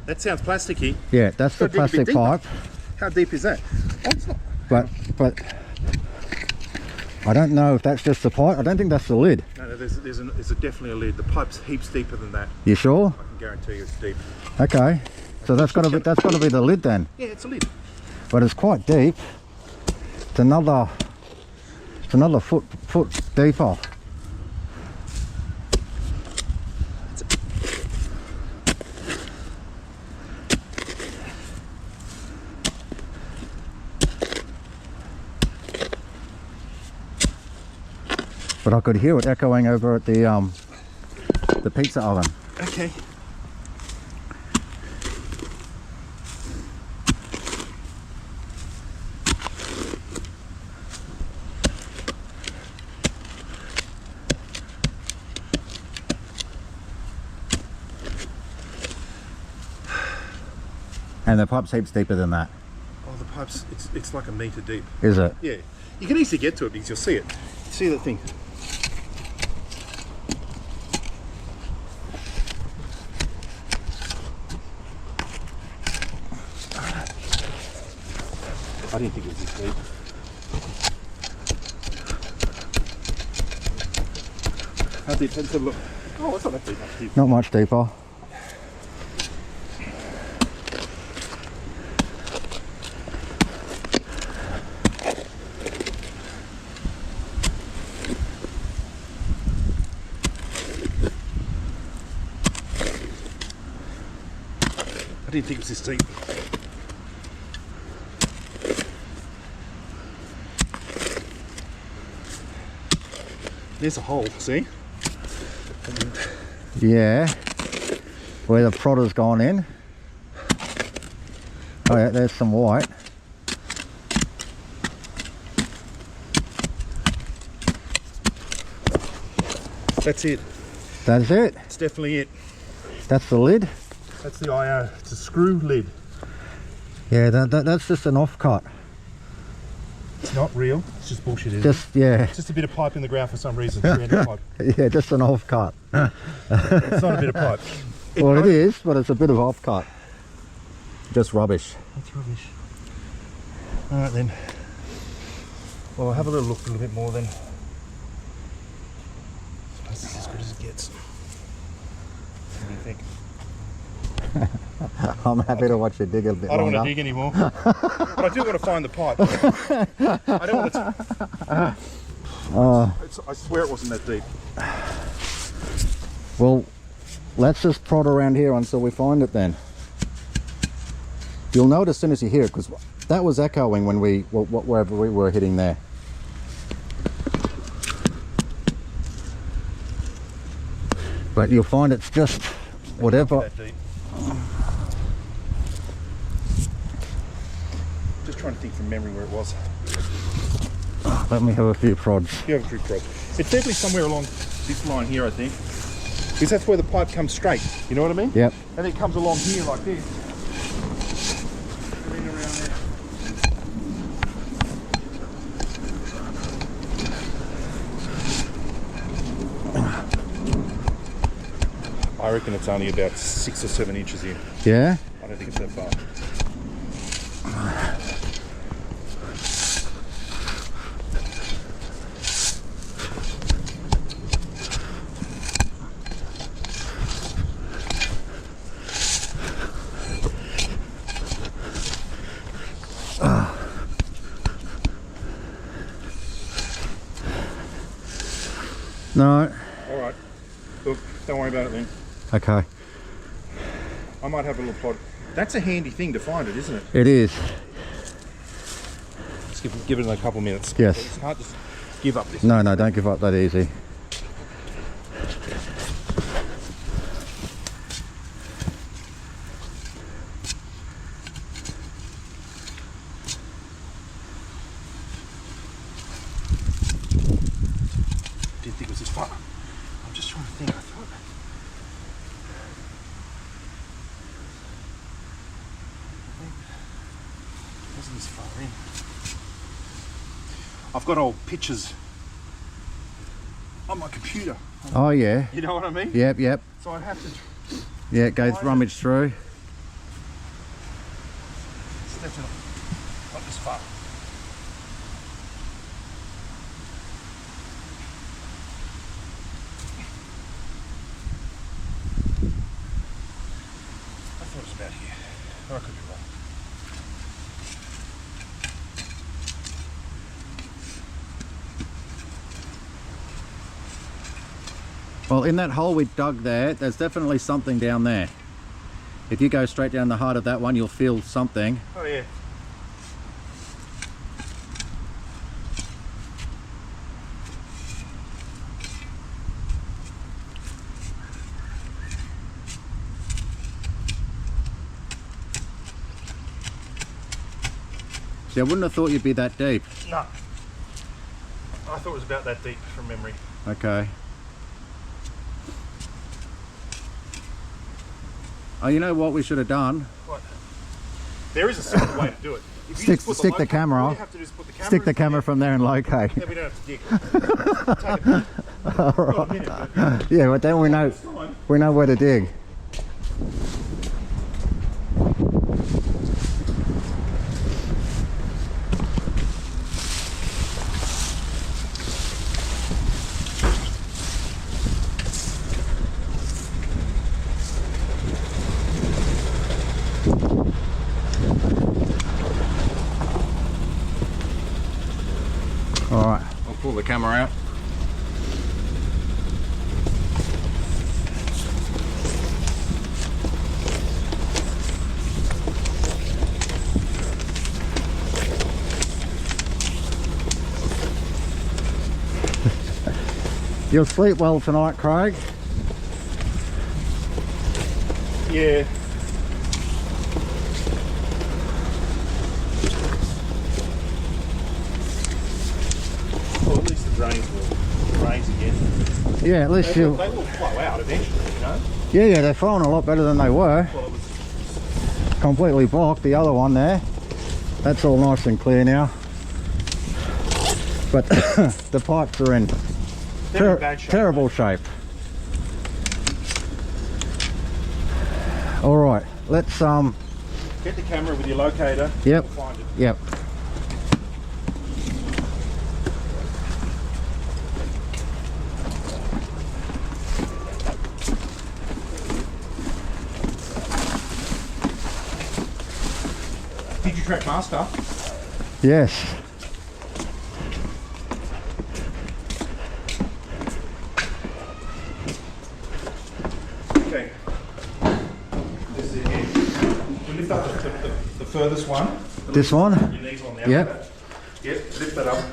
That sounds plasticky. Yeah, that's the Gotta dig a bit plastic pipe. How deep is that? Oh, it's not. But I don't know if that's just the pipe. I don't think that's the lid. No, there's definitely a lid. The pipe's heaps deeper than that. You sure? I can guarantee you it's deep. Okay. So that's got to be the lid then. Yeah, it's a lid. But it's quite deep. It's another foot deeper. But I could hear it echoing over at the pizza oven. Okay. And the pipe's heaps deeper than that. Oh, the pipe's, it's like a metre deep. Is it? Yeah. You can easily get to it because you'll see it. See that thing? I didn't think it was this deep. How deep? Let's have a look. Oh, it's not that deep. Not deep. Not much deeper. I didn't think it was this deep. There's a hole, see? Yeah. Where the prodder's gone in. Oh yeah, there's some white. That's it. That's it. It's definitely it. That's the lid. That's the IO. It's a screw lid. Yeah, that's just an offcut. It's not real. It's just bullshit. Isn't Just, yeah. It's just a bit of pipe in the ground for some reason. 300 pipe. Yeah, just an off-cut. It's not a bit of pipe. Well, it is, but it's a bit of off-cut. Just rubbish. That's rubbish. All right then. Well, I'll have a little look a little bit more then. This is as good as it gets. What do you think? I'm happy to watch you dig a bit I don't longer. want to dig anymore. But I do want to find the pipe. I don't want to... I swear it wasn't that deep. Well, let's just prod around here until we find it then. You'll know it as soon as you hear it, because that was echoing when we, wherever we were hitting there. But you'll find it's just whatever. That deep. Just trying to think from memory where it was. Let me have a few prods. You have a few prods. It's definitely somewhere along this line here, I think. Because that's where the pipe comes straight. You know what I mean? Yep. And it comes along here like this. And then around there. I reckon it's only about 6 or 7 inches in. Yeah? I don't think it's that far. No. Alright. Look, don't worry about it then. Okay. I might have a little plod. That's a handy thing to find it, isn't it? It is. Just give it a couple minutes. Yes. It's hard to give up this. No, don't give up that easy. Didn't think it was this far. I'm just trying to think. I thought it wasn't this far in. I've got old pictures on my computer. Oh, yeah. You know what I mean? Yep, yep. So I'd have to Yeah, it goes rummage through. step it up. Not this far. I thought it was about here. Or I could be wrong. Well, in that hole we dug there, there's definitely something down there. If you go straight down the heart of that one, you'll feel something. Oh yeah. See, I wouldn't have thought you'd be that deep. No. I thought it was about that deep from memory. Okay. Oh, you know what we should have done? What? There is a simple way to do it. If you Stick- just put stick the locate, camera. all you have to do is put the camera Stick the in camera from there and locate. there, we don't have to dig. Take a minute, but Yeah, but then we know where to dig. All right, I'll pull the camera out. You'll sleep well tonight, Craig. yeah. Well, at least the drains will raise again. Yeah, at least They you. will flow out eventually, you know? Yeah, they're flowing a lot better than they were. Well, it was Completely blocked. The other one there, that's all nice and clear now. But the pipes are in They're in bad shape. terrible shape. All right, let's Get the camera with your locator. Yep. We'll find it. Yep. Did you track master? Yes. Okay. This is it here. We lift up the furthest one. This one? Your knees on the Yep. outside. Yep, lift that up.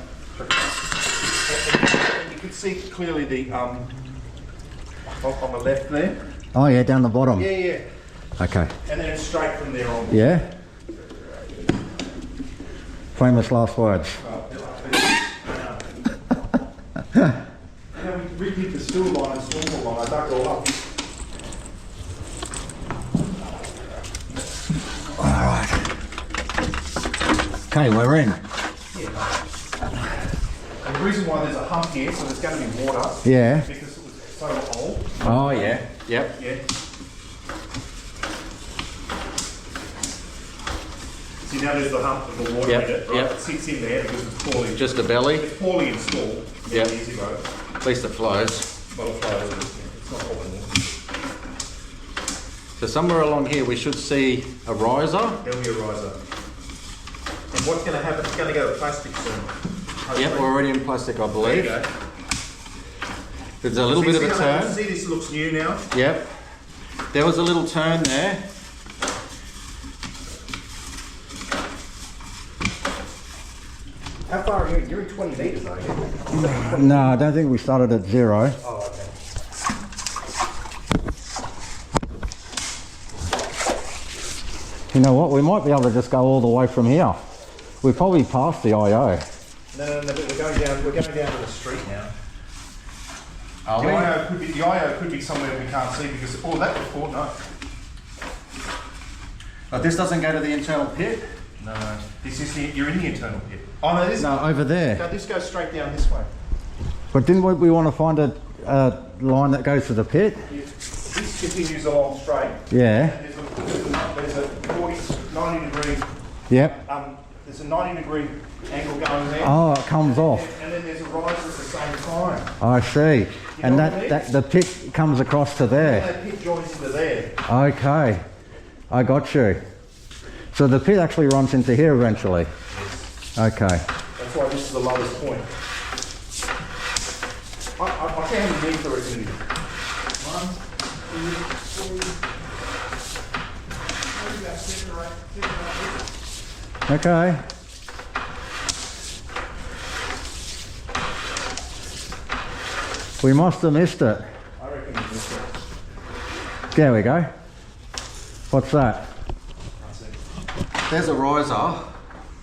And you can see clearly the on the left there. Oh yeah, down the bottom. Yeah, yeah. Okay. And then it's straight from there on. Yeah. Famous last words. We redid the sewer line and stormwater line. I dug it all up. Alright. Okay, we're in. And the reason why there's a hump here, so there's going to be water. Yeah. Because it was so old. Oh yeah. Yep. Yeah. See, now there's the hump of the water Yep, in it, right? yep. It sits in there because it's poorly. Just a belly. It's poorly installed. Yep. Easy road. At least it flows. Well, it flows. It's not optimal. So somewhere along here we should see a riser. There'll be a riser. And what's going to happen? It's going to go to plastic soon. Yep, we're already in plastic, I There you believe. go. There's a little bit of a turn. See, this looks new now. Yep. There was a little turn there. How far are you? You're in 20 metres, are you? No, I don't think we started at 0. Oh, okay. You know what? We might be able to just go all the way from here. We're probably past the IO. No, but we're going down to the street now. Are The we? IO could be somewhere we can't see because that before, no. But this doesn't go to the internal pit? No. This is you're in the internal pit. Oh no, this No, over there. this goes straight down this way. But didn't we want to find a line that goes to the pit? This continues along straight. Yeah. And there's a 90 degree Yep. there's a 90 degree angle going there. Oh, it comes off. And then there's a rise at the same time. I see. And know what I mean? that the pit comes across to And there. that pit joins into there. Okay. I got you. So the pit actually runs into here eventually. Okay. That's why this is the lowest point. I can't even read for it. 1, 2, 3. Okay. We must have missed it. I reckon you missed it. There we go. What's that? There's a riser,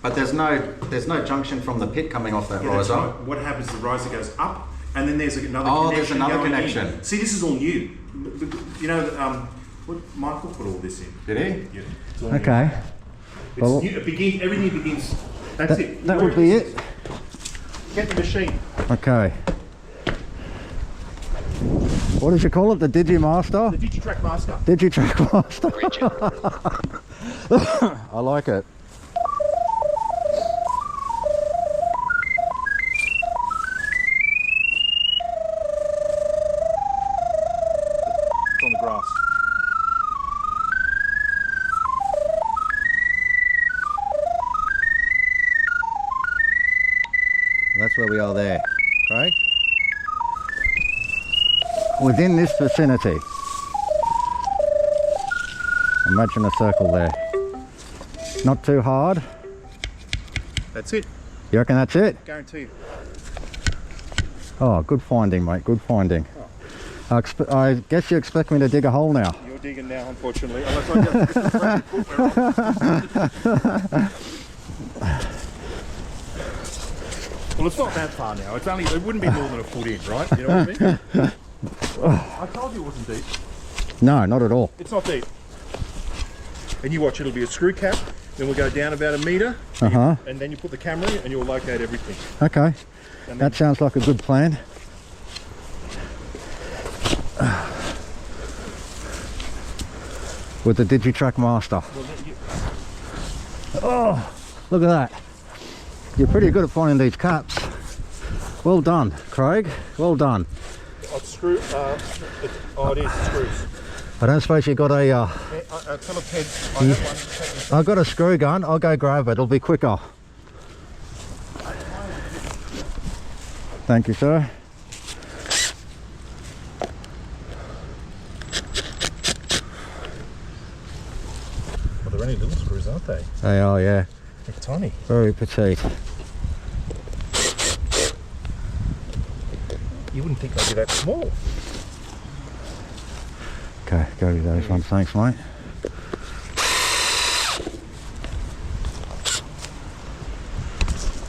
but there's no junction from the pit coming off that Yeah, that's riser. right. What happens? The riser goes up, and then there's another. Oh, connection there's another going connection. in. See, this is all new. You know, what Michael put all this in. Did he? Yeah. It's all new. Okay. It's Well, new. Everything begins. That's it. That would be it. Get the machine. Okay. What did you call it? The Digimaster? The Digitrack Master. Digitrack Master. I like it. It's on the grass. That's where we are there, Craig. Within this vicinity. Imagine a circle there. Not too hard. That's it. You reckon that's it? Guaranteed. Oh, good finding, mate. Good finding. I guess you expect me to dig a hole now. You're digging now, unfortunately. Unless I get the Well, it's not that far now. It's only. It wouldn't be more than a foot in, right? You know what I mean? I told you it wasn't deep. No, not at all. It's not deep. And you watch, it'll be a screw cap Then we'll go down about a metre. Uh-huh. And then you put the camera in and you'll locate everything. Okay. And That sounds like a good plan. With the Digitrack Master. Oh, look at that. You're pretty good at finding these caps. Well done, Craig. Well done. It is screws. I don't suppose you got a... Tell a Ted, I have one. I've got a screw gun. I'll go grab it. It'll be quicker. Thank you, sir. Well, they're only little screws, aren't they? They are, yeah. They're tiny. Very petite. You wouldn't think they'd be that small. Okay, go with those ones. Thanks, mate.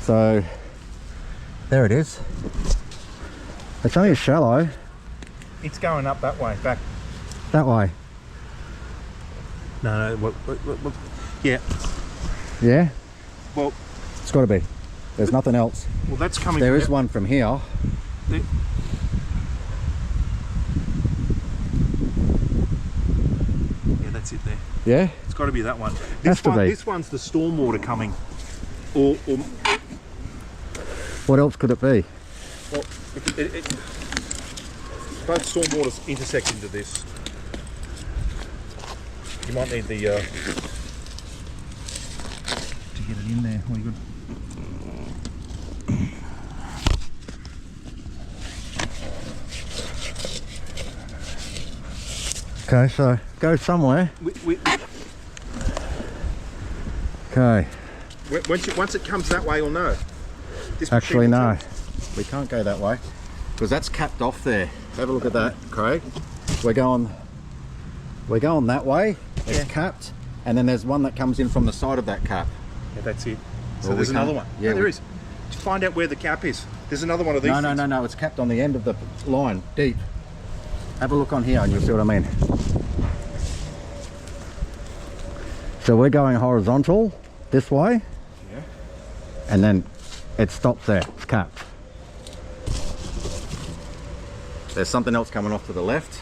So, there it is. It's only shallow. It's going up that way, back. That way. No, yeah. Yeah? Well, It's got to be. There's nothing else. well, that's coming. There from is one from here. The, yeah, that's it there. Yeah? It's got to be that one. Has to be. This one's the stormwater coming. Or What else could it be? well, both stormwaters intersect into this. You might need the to get it in there. Well, you got. Okay, so go somewhere. Okay. Once it comes that way, you'll know. This Actually, machine- no. We can't go that way because that's capped off there. Have a look at that, Craig. We're going that way. It's Yeah. capped, and then there's one that comes in from the side of that cap. Yeah, that's it. So Well, there's we can't- another one. yeah, Yeah, there we- is. To find out where the cap is. There's another one of these. No. It's capped on the end of the line, deep. Have a look on here, and you'll see what I mean. So we're going horizontal this way, Yeah. and then it stops there. It's capped. There's something else coming off to the left.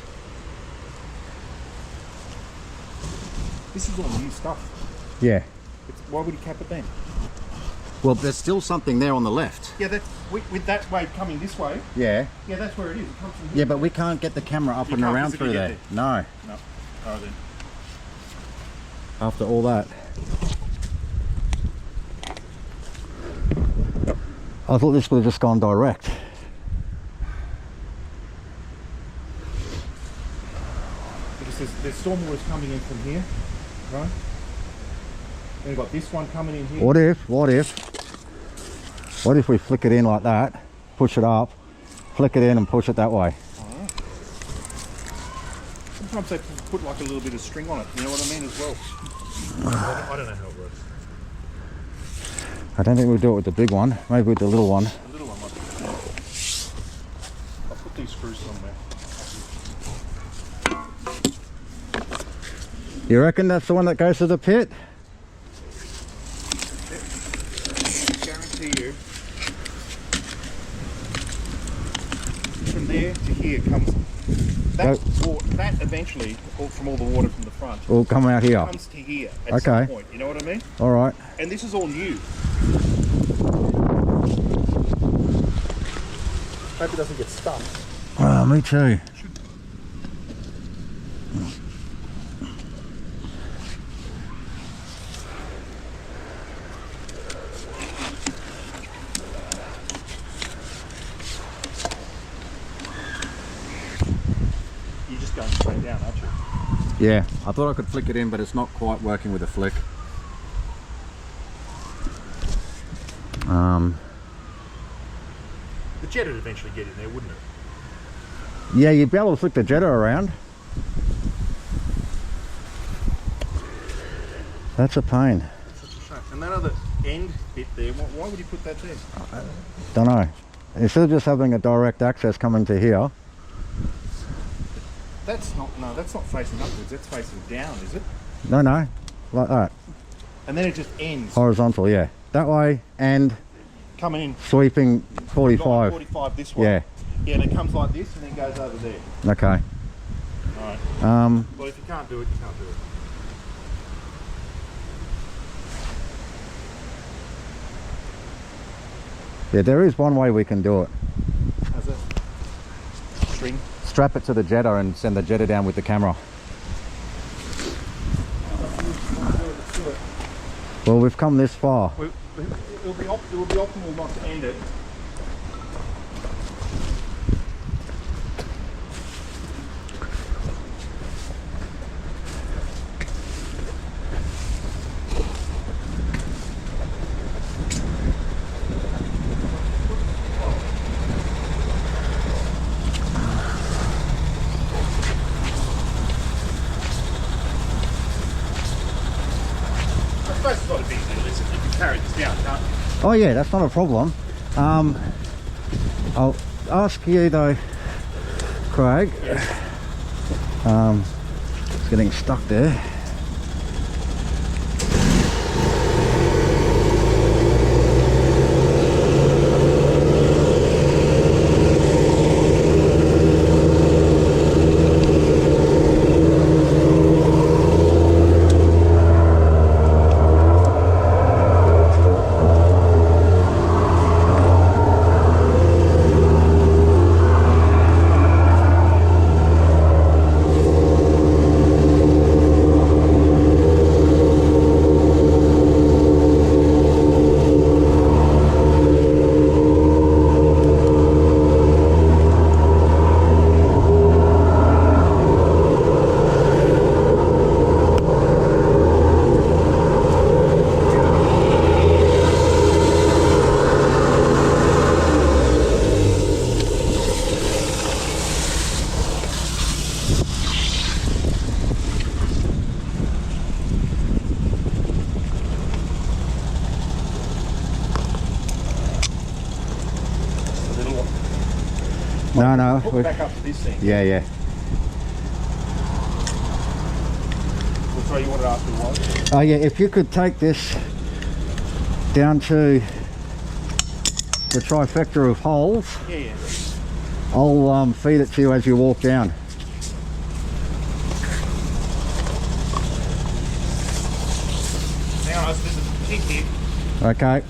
This is all new stuff. Yeah. Why would he cap it then? Well, there's still something there on the left. Yeah, that with that wave coming this way. Yeah. Yeah, that's where it is. It comes from here. Yeah, but we can't get the camera up You and can't around physically through get there. No. No. All right then. After all that. I thought this would have just gone direct. Because there's stormwater's coming in from here, right? Then we've got this one coming in here. What if we flick it in like that, push it up, flick it in and push it that way? Alright. Sometimes they put like a little bit of string on it, you know what I mean, as well. I don't know how it works. I don't think we'll do it with the big one, maybe with the little one. The little one might be. I'll put these screws somewhere. You reckon that's the one that goes to the pit? Guarantee you. From there to here comes. That eventually, from all the water from the front, We'll come out here. comes to here at Okay. some point. You know what I mean? All right. And this is all new. Hope it doesn't get stuck. Oh, me too. You're just going straight down, aren't you? Yeah, I thought I could flick it in, but it's not quite working with a flick. The jet would eventually get in there, wouldn't it? Yeah, you'd be able to flick the jetter around. That's a pain. Such a shame. And that other end bit there, why would you put that there? Don't know. Instead of just having a direct access coming to here. That's not facing upwards, that's facing down, is it? No, like that. and then it just ends. Horizontal, yeah. That way, and Coming in sweeping 45. 45 this way. Yeah. Yeah, and it comes like this and then goes over there. Okay. Alright. Well, if you can't do it, you can't do it. Yeah, there is one way we can do it. How's it? String. Strap it to the jetter and send the jetter down with the camera. Well, we've come this far. It will be optimal not to end it. It's not a big deal, is it? You can carry this down, can't you? Oh yeah, that's not a problem. I'll ask you though, Craig. Yes. It's getting stuck there. No. Hook back up to this thing. Yeah. So you wanted to ask me what? Oh yeah, if you could take this down to the trifecta of holes, Yeah. I'll feed it to you as you walk down. Now, so there's a pit here. Okay.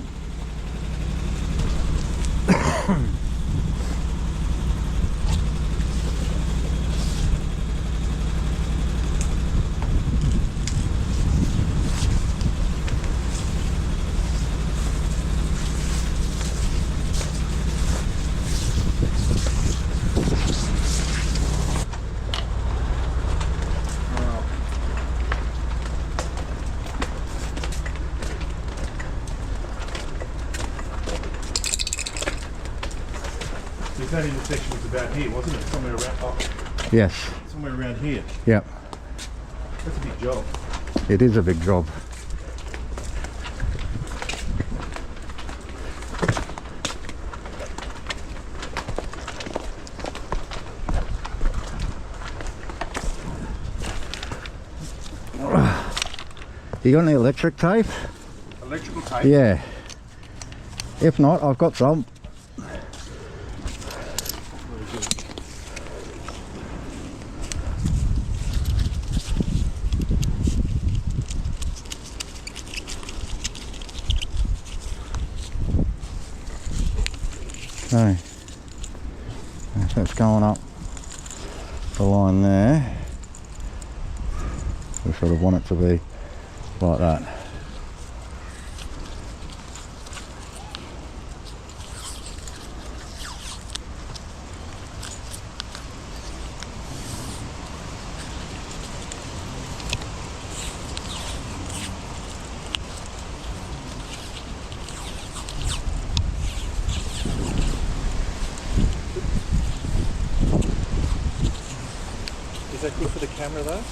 That intersection was about here, wasn't it? Somewhere around. Yes. Somewhere around here. Yep. That's a big job. It is a big job. You got any electric tape? Electrical tape? Yeah. If not, I've got some. Okay, so it's going up the line there. We sort of want it to be like that. Is that good for the camera though?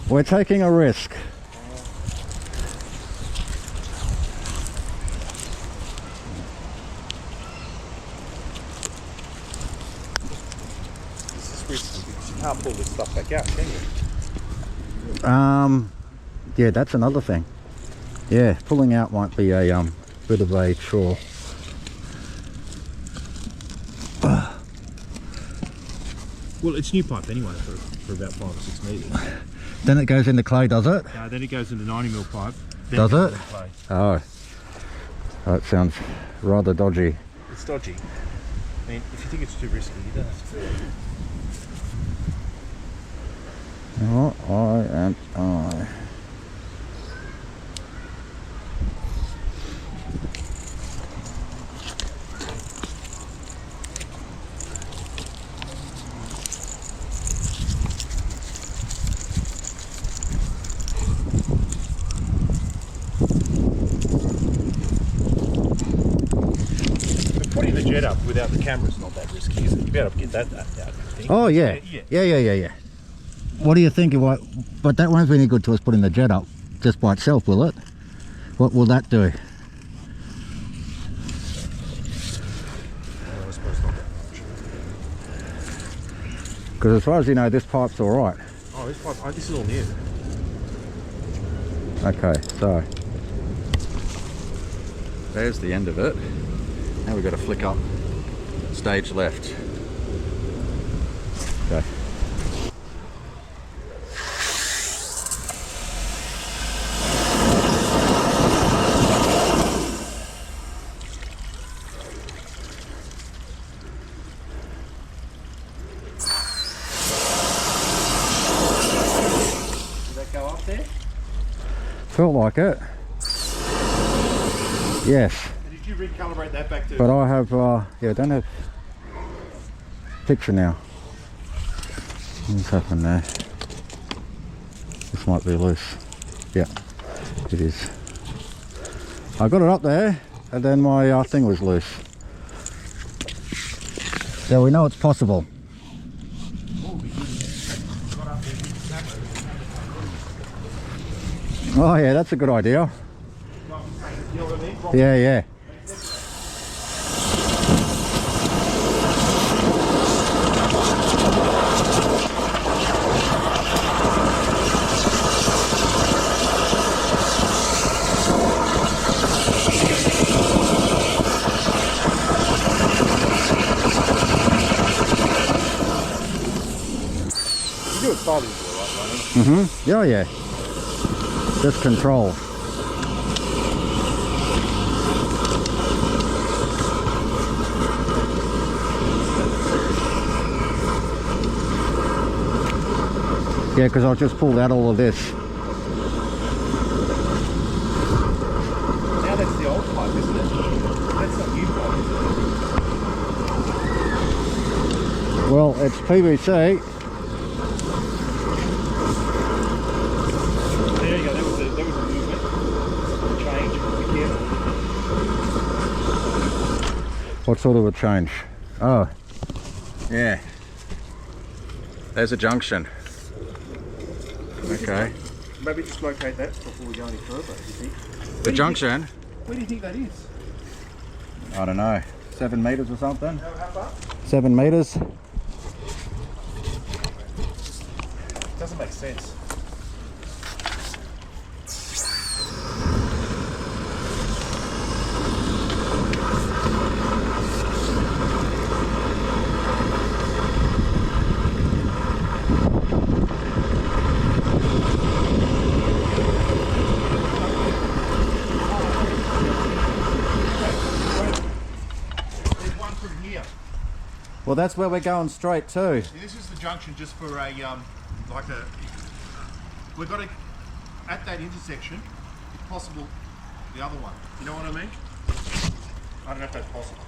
We're taking a risk. This is risky because you can't pull this stuff back out, can you? Yeah, that's another thing. Yeah, pulling out might be a bit of a chore. Well, it's new pipe anyway for about 5 or 6 metres. Then it goes into clay, does it? Then it goes into 90mm pipe. Then Does goes it? into clay. Oh, that sounds rather dodgy. It's dodgy. I mean, if you think it's too risky, you don't have to do it. I. Putting the jet up without the camera's not that risky, is it? You'll be able to get that out, I think. Oh yeah. Yeah. What do you think? But that won't be any good to us putting the jet up just by itself, will it? What will that do? Well, I suppose not that much. Because as far as you know, this pipe's all right. Oh, this pipe, this is all new. Okay, so there's the end of it. Now we've got to flick up stage left. Okay. Did that go up there? Felt like it. Yes. Did you recalibrate that back to... But I have, yeah, I don't have picture now. What's happened there? This might be loose. Yeah, it is. I got it up there, and then my thing was loose. So we know it's possible. Oh yeah, that's a good idea. You know what I mean? Yeah. You do it slowly, right, running? Yeah. Just control. Yeah, because I've just pulled out all of this. Now that's the old pipe, isn't it? That's not new pipe, is it? Well, it's PVC. There you go, that was a movement. A change, be careful. What sort of a change? Oh, yeah. There's a junction. Okay. Maybe just locate that before we go any further, you think? The junction? Where do you think that is? I don't know. 7 meters or something? How far? 7 meters. Doesn't make sense. Well, that's where we're going straight to. See, this is the junction just for a, like a, we've got to, at that intersection, if possible, the other one. You know what I mean? I don't know if that's possible.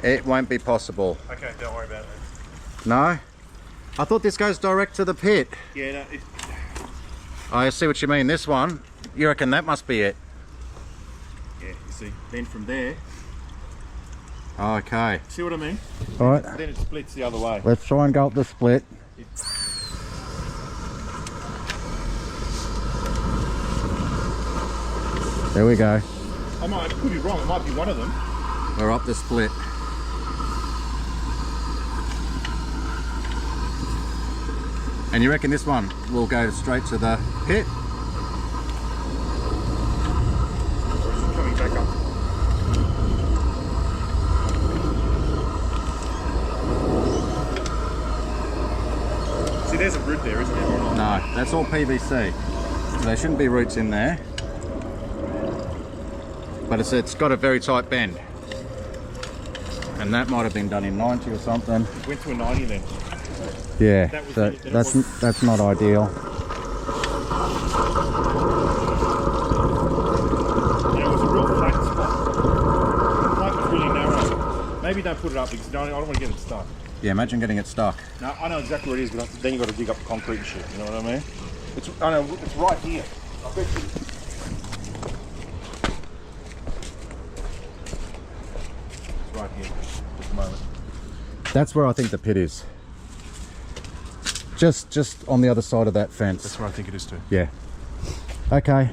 It won't be possible. Okay, don't worry about it. No? I thought this goes direct to the pit. Yeah, no, it, I see what you mean. This one, you reckon that must be it? yeah, you see, then from there, Okay. see what I mean? All right. Then it splits the other way. Let's try and go up the split. There we go. I could be wrong, it might be one of them. We're up the split. And you reckon this one will go straight to the pit? there's a root there, isn't there? No, that's all PVC. So there shouldn't be roots in there. But it's got a very tight bend. And that might have been done in 90 or something. It went to a 90 then. Yeah, so that's not ideal. Yeah, it was a real flat spot. The pipe was really narrow. Maybe don't put it up because I don't want to get it stuck. Yeah, imagine getting it stuck. No, I know exactly where it is, but then you've got to dig up the concrete and shit, you know what I mean? I know, it's right here. I bet you. It's right here at the moment. That's where I think the pit is. Just on the other side of that fence. That's where I think it is too. Yeah. Okay.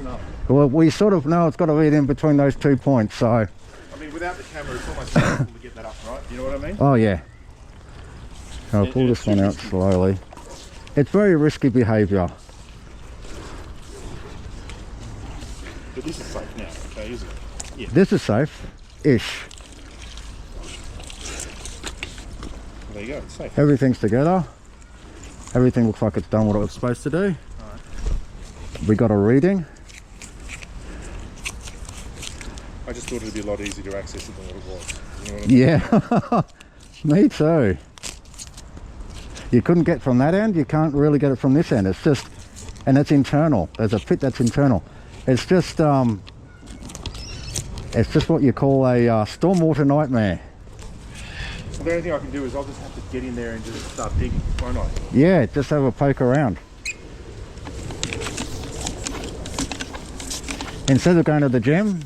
No. Well, we sort of know it's got to be in between those 2 points, so... I mean, without the camera, it's almost impossible to get that up, right? You know what I mean? Oh, yeah. I'll pull this one out slowly. It's very risky behaviour. But this is safe now, okay, isn't it? Yeah. This is safe-ish. There you go, it's safe. Everything's together. Everything looks like it's done what it was supposed to do. Alright. We got a reading. I just thought it'd be a lot easier to access it than what it was. You know what I mean? Yeah, me too. You couldn't get from that end, you can't really get it from this end. It's just, and it's internal. There's a pit that's internal. It's just what you call a stormwater nightmare. So the only thing I can do is I'll just have to get in there and just start digging, won't I? Yeah, just have a poke around. Instead of going to the gym,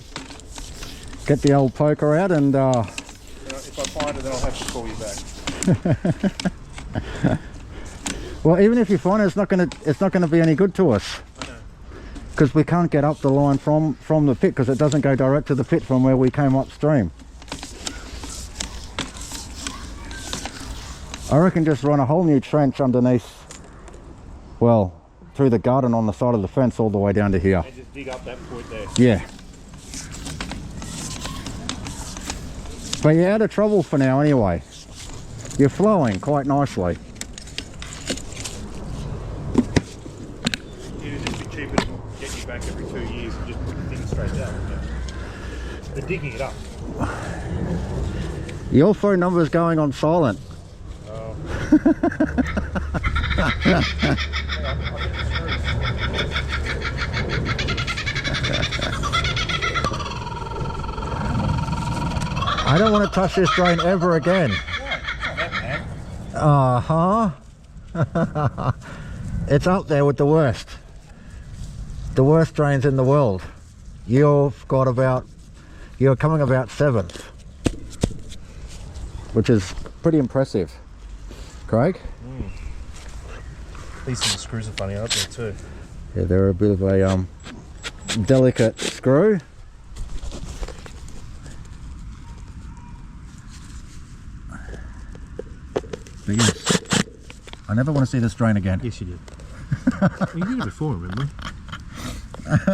get the old poker out and... if I find it, then I'll have to call you back. Well, even if you find it, it's not gonna be any good to us. I know. Because we can't get up the line from the pit, because it doesn't go direct to the pit from where we came upstream. I reckon just run a whole new trench underneath, well, through the garden on the side of the fence all the way down to here. And just dig up that point there. Yeah. But you're out of trouble for now anyway. You're flowing quite nicely. It'd just be cheaper to get you back every 2 years and just put the thing straight down. They're digging it up. Your phone number's going on silent. Oh. I don't want to touch this drain ever again. Uh-huh. It's up there with the worst. The worst drains in the world. You're coming about 7th. Which is pretty impressive. Craig? These little screws are funny, aren't they, too? Yeah, they're a bit of a delicate screw. But yes, I never want to see this drain again. Yes, you did. You did it before, remember? I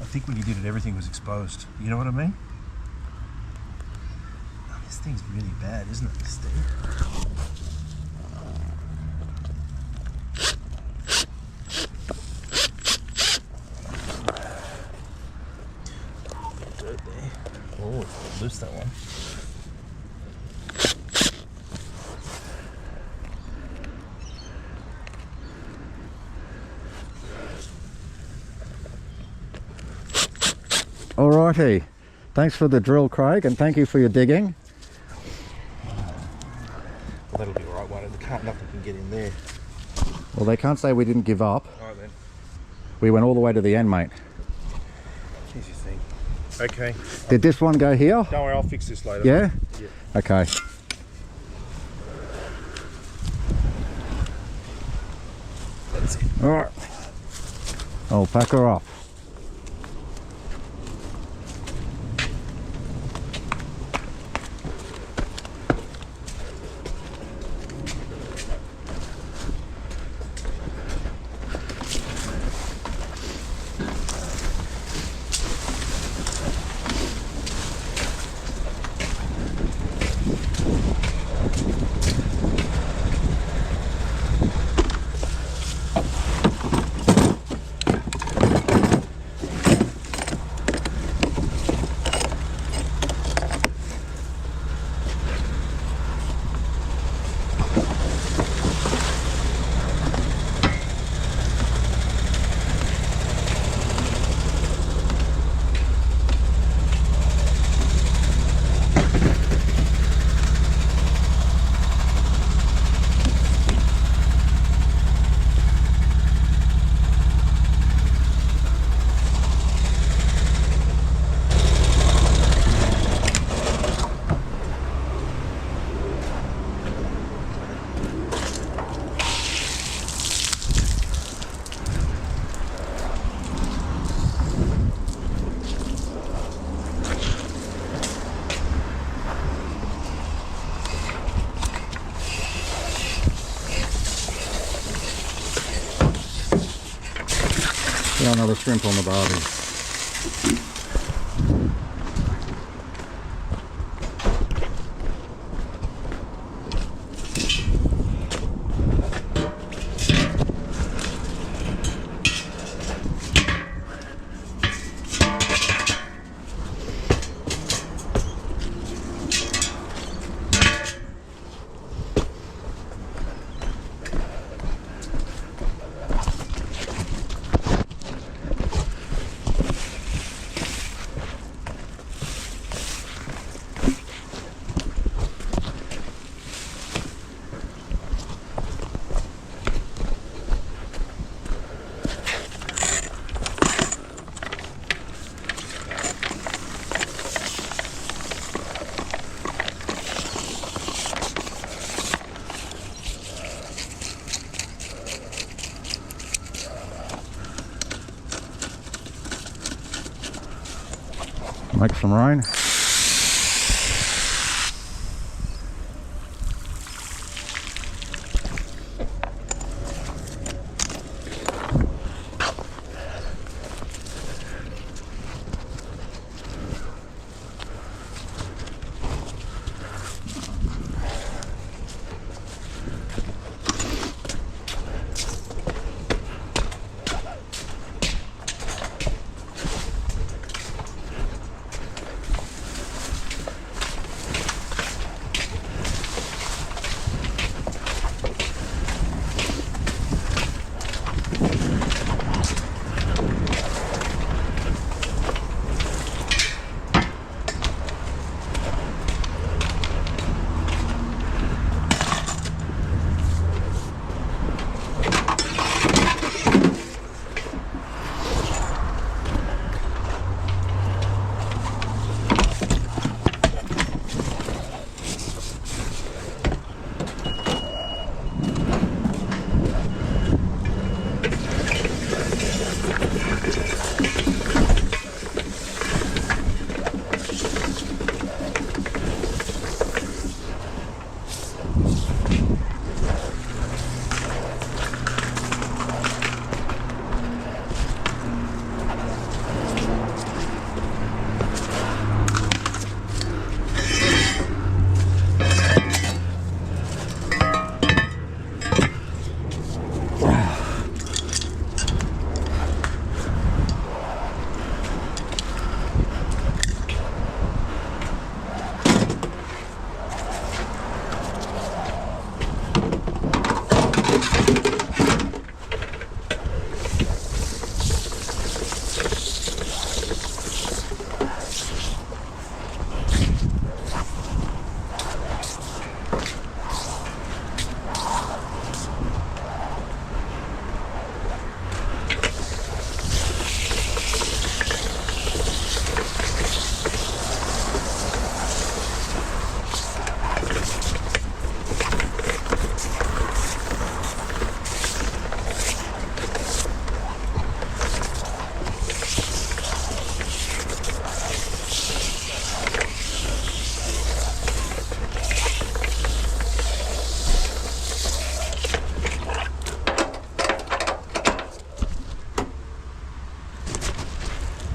think when you did it, everything was exposed. You know what I mean? Oh, this thing's really bad, isn't it, this thing? Oh, loose that one. Alrighty, thanks for the drill, Craig, and thank you for your digging. Well, that'll be alright, won't it? Nothing can get in there. Well, they can't say we didn't give up. Alright then. We went all the way to the end, mate. Here's your thing. Okay. Did this one go here? Don't worry, I'll fix this later. Yeah? Yeah. Okay. That's it. Alright. I'll pack her up. Got another shrimp on the barbie. Make some rain.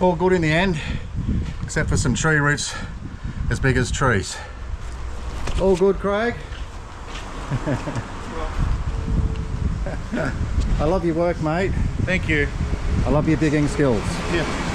All good in the end, except for some tree roots as big as trees. All good, Craig? I love your work, mate. Thank you. I love your digging skills. Yeah.